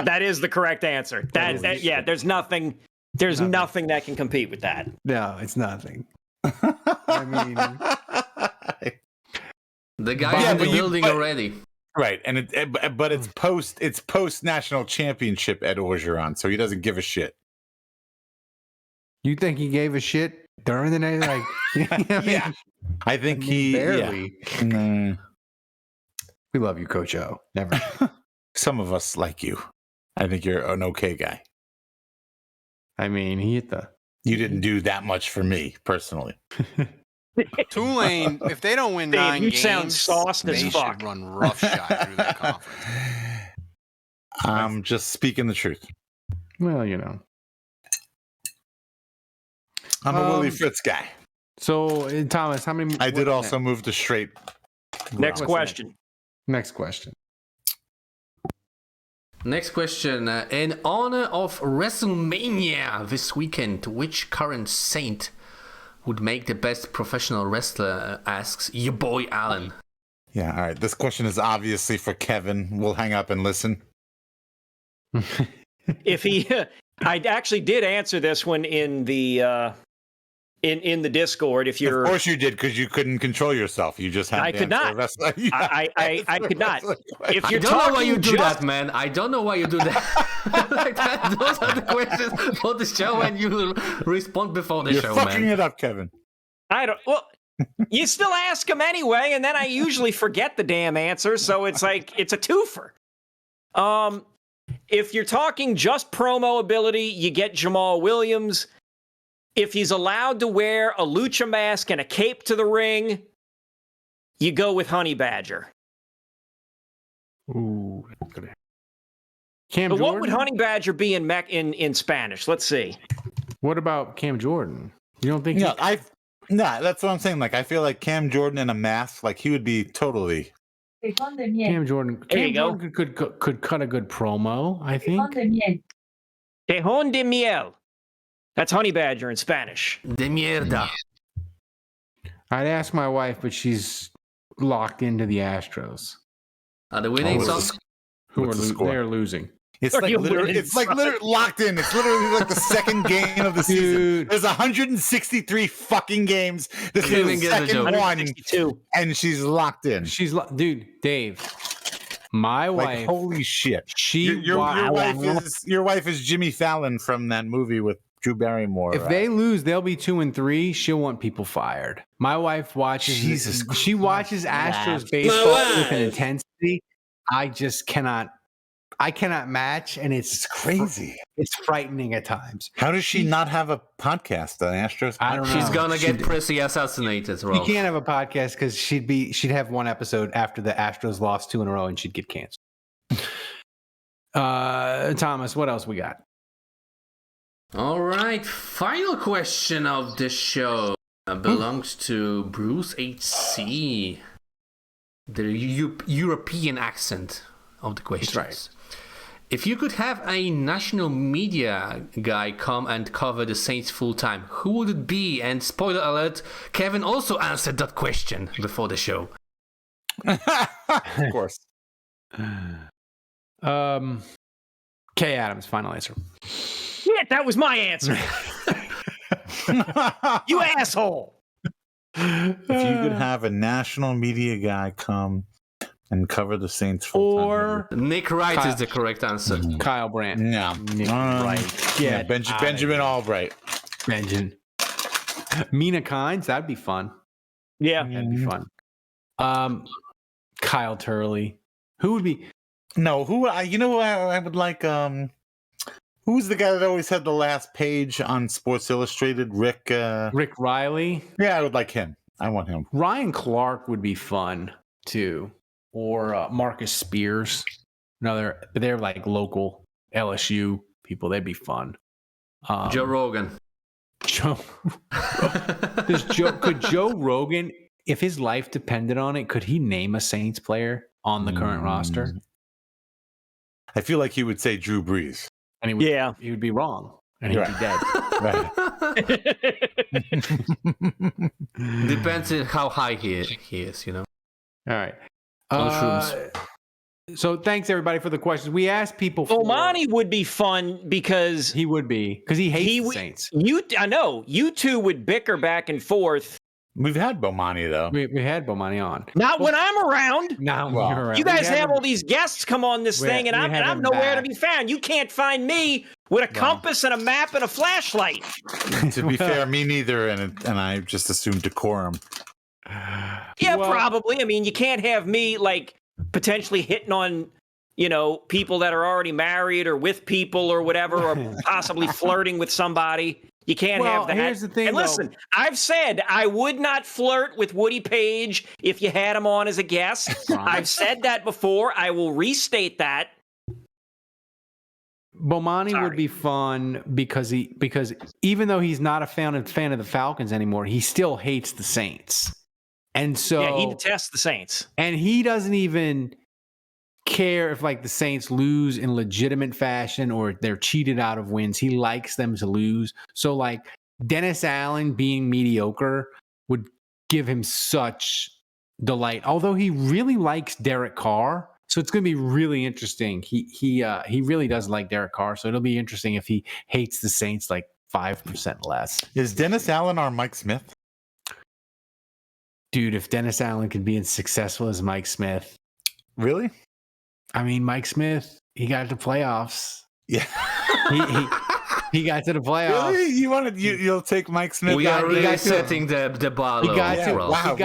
That is the correct answer. Yeah, there's nothing that can compete with that. No, it's nothing. I mean, The guy's Yeah, in the but you- building but- already. Right, and but it's post national championship Ed Orgeron, so he doesn't give a shit. you think he gave a shit during the night? Like, Yeah. I think he barely. Yeah. Mm, We love you, Coach O. Never. some of us like you. I think you're an okay guy. I mean, he hit the. You didn't do that much for me personally. Tulane, if they don't win Dave, 9 you games, sound sauced they as should fuck. run roughshod through that conference. I'm just speaking the truth. Well, I'm a Willie Fritz guy. So, Thomas, how many? I did what- also move to straight. Next What's question. Next question. Next question. In honor of WrestleMania this weekend, which current Saint would make the best professional wrestler? Asks your boy Alan. Yeah, all right. This question is obviously for Kevin. We'll hang up and listen. If he, I actually did answer this one in the in the Discord. If you're, Of course you did, because you couldn't control yourself. You just had I to could answer not. a wrestler. I could not. If I you're don't know why you talking do just that, man. I don't know why you do that. Like that. Those are the questions for the show, and you respond before the You're show, fucking man. it up, Kevin. I don't. Well, you still ask them anyway, and then I usually forget the damn answer, so it's like it's a twofer. If you're talking just promo ability, you get Jamal Williams. If he's allowed to wear a lucha mask and a cape to the ring, you go with Honey Badger. Ooh. Cam But Jordan. what would Honey Badger be in Spanish? Let's see. What about Cam Jordan? You don't think? Yeah, that's what I'm saying. Like, I feel like Cam Jordan in a mask, like he would be totally. Cam Jordan. There you Cam go. Jordan could cut a good promo. I think. Tejon de miel. That's Honey Badger in Spanish. De mierda. I'd ask my wife, but she's locked into the Astros, Are the winning Oh, songs? who What's are the score? they're losing. It's Are like you literally, winning, it's like son? literally locked in. It's literally like the second game of the season. Dude. There's 163 fucking games. This is Kevin the gets a second joke. one, 162. and she's locked in. Dude, Dave. My Like wife. holy shit! She Your wife is Jimmy Fallon from that movie with Drew Barrymore. If they lose, they'll be 2-3. She'll want people fired. My wife watches. Jesus She watches Astros baseball with an intensity I just cannot. I cannot match, and it's crazy. It's frightening at times. How does she not have a podcast? An Astros? I don't know. She's gonna get prissy assassinated, You Rolf. can't have a podcast because she'd have one episode after the Astros lost 2 in a row, and she'd get canceled. Thomas, what else we got? All right, final question of the show belongs to Bruce HC. The European accent of the questions. That's right. If you could have a national media guy come and cover the Saints full time, who would it be? And spoiler alert, Kevin also answered that question before the show. Of course. Kay Adams, final answer. Shit, that was my answer. You asshole. If you could have a national media guy come and cover the Saints full time, Or Nick Wright Kyle. is the correct answer. Kyle Brandt. no, Nick Wright. yeah, Get outta Benjamin here. Albright. Benjamin. Mina Kynes, that'd be fun. Yeah. That'd be fun. Kyle Turley. Who would be? No, who I would like. Who's the guy that always had the last page on Sports Illustrated? Rick Riley. Yeah, I would like him. I want him. Ryan Clark would be fun too, or Marcus Spears. But they're like local LSU people. They'd be fun. Joe Rogan. Could Joe Rogan, if his life depended on it, could he name a Saints player on the current roster? I feel like he would say Drew Brees. And he would be wrong, and he'd be dead. Right. Depends on how high he is, you know. All right. On shrooms. So thanks everybody for the questions. We asked people. Bomani would be fun because he would be because he hates the Saints. I know you two would bicker back and forth. We've had Bomani though. We had Bomani on. Not when I'm around. Now you're around. You guys have all these guests come on this thing, and I'm nowhere to be found. You can't find me with a compass and a map and a flashlight. To be fair, me neither, and I just assumed decorum. Yeah, probably. I mean, you can't have me like potentially hitting on, people that are already married or with people or whatever, or possibly flirting with somebody. You can't have that. Here's the thing, and listen, I've said I would not flirt with Woody Page if you had him on as a guest. I've said that before. I will restate that. Bomani would be fun because even though he's not a fan of the Falcons anymore, he still hates the Saints. And so he detests the Saints. And he doesn't even care if like the Saints lose in legitimate fashion or they're cheated out of wins. He likes them to lose. So like Dennis Allen being mediocre would give him such delight. Although he really likes Derek Carr. So it's going to be really interesting. He really does like Derek Carr. So it'll be interesting if he hates the Saints like 5% less. Is Dennis Allen our Mike Smith? Dude, if Dennis Allen could be as successful as Mike Smith. Really? I mean, Mike Smith, he got to the playoffs. Yeah. he got to the playoffs. Really? You'll take Mike Smith? We are really setting the bar low. Wow,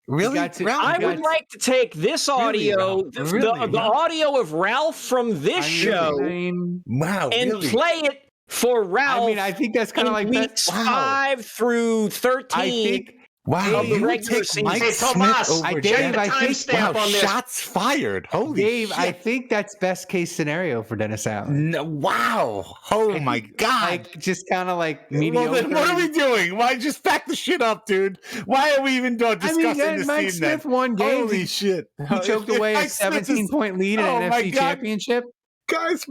really? I would like to take this audio, the audio of Ralph from this show, and play it for Ralph. I mean, I think that's kind of like weeks 5 through 13. I think. Wow, of the you regular take season. Mike Hey, Smith Tomas, over Dave, Dennis. I think Wow, shots fired. Holy Dave, shit. I think that's best case scenario for Dennis Allen. No, wow. Oh my God. Like, just kind of like mediocre. Well, then what are we doing? Why just pack the shit up, dude? Why are we even discussing this Mike team Smith then? won games. Holy shit. He choked away a 17-point lead in an NFC championship. Guys,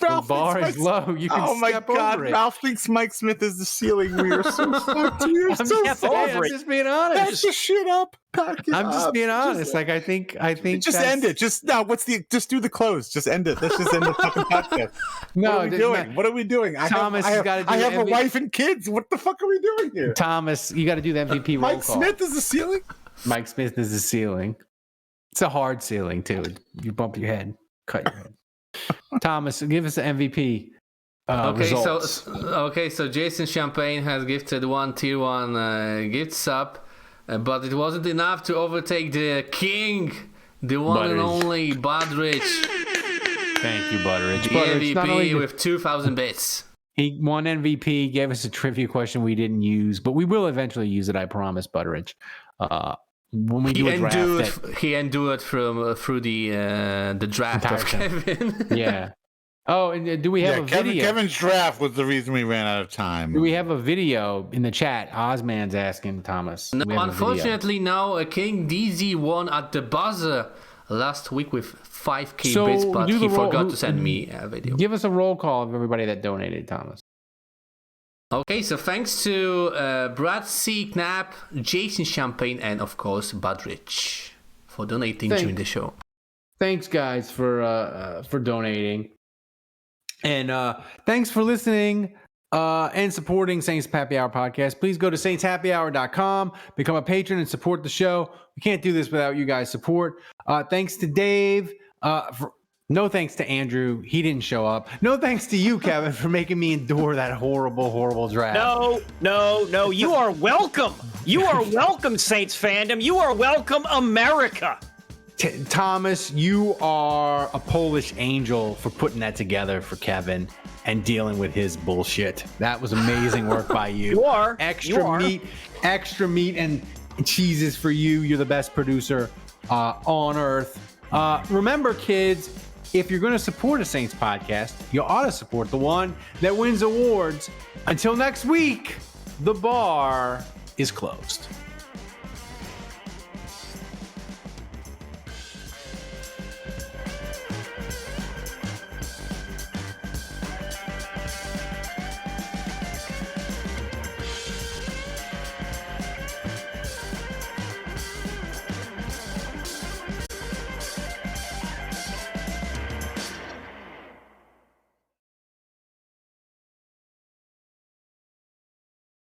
The bar is low. You can step over it. Ralph thinks Mike Smith is the ceiling. We are so fucked. We are so step fucked. over I'm just being honest. Pack the shit up. Pack it I'm just up. being honest. Like I think Just end it. Just do the close. Just end it. Let's just end the fucking podcast. No, what are we doing? What are we doing? Thomas has got to do I have the a wife and kids. What the fuck are we doing here? Thomas, you got to do the MVP roll Mike call. Smith is the ceiling. Mike Smith is the ceiling. It's a hard ceiling too. You bump your head, cut your head. Thomas, give us the MVP. Results. So Jason Champagne has gifted one tier 1 gift sub, but it wasn't enough to overtake the king, the one and only Budrich. Thank you, Butteridge. The MVP with 2,000 bits. He won MVP, gave us a trivia question we didn't use, but we will eventually use it, I promise, Butteridge. When we do a draft, he endured through the draft of Kevin. Yeah. Oh, and do we have a video? Kevin's draft was the reason we ran out of time. Do we have a video in the chat? Ozman's asking Thomas. No, unfortunately, no. King DZ won at the buzzer last week with 5k bits, but he forgot to send me a video. Give us a roll call of everybody that donated, Thomas. Okay, so thanks to Brad C. Knapp, Jason Champagne, and of course Budrich for donating during the show. Thanks, guys, for donating, and thanks for listening and supporting Saints Happy Hour podcast. Please go to saintshappyhour.com, become a patron, and support the show. We can't do this without you guys' support. Thanks to Dave. No thanks to Andrew. He didn't show up. No thanks to you, Kevin, for making me endure that horrible draft. No. You are welcome. You are welcome, Saints fandom. You are welcome, America. Thomas, you are a Polish angel for putting that together for Kevin and dealing with his bullshit. That was amazing work by you. You are. Extra meat and cheeses for you. You're the best producer on earth. Remember, kids, if you're going to support a Saints podcast, you ought to support the one that wins awards. Until next week, the bar is closed.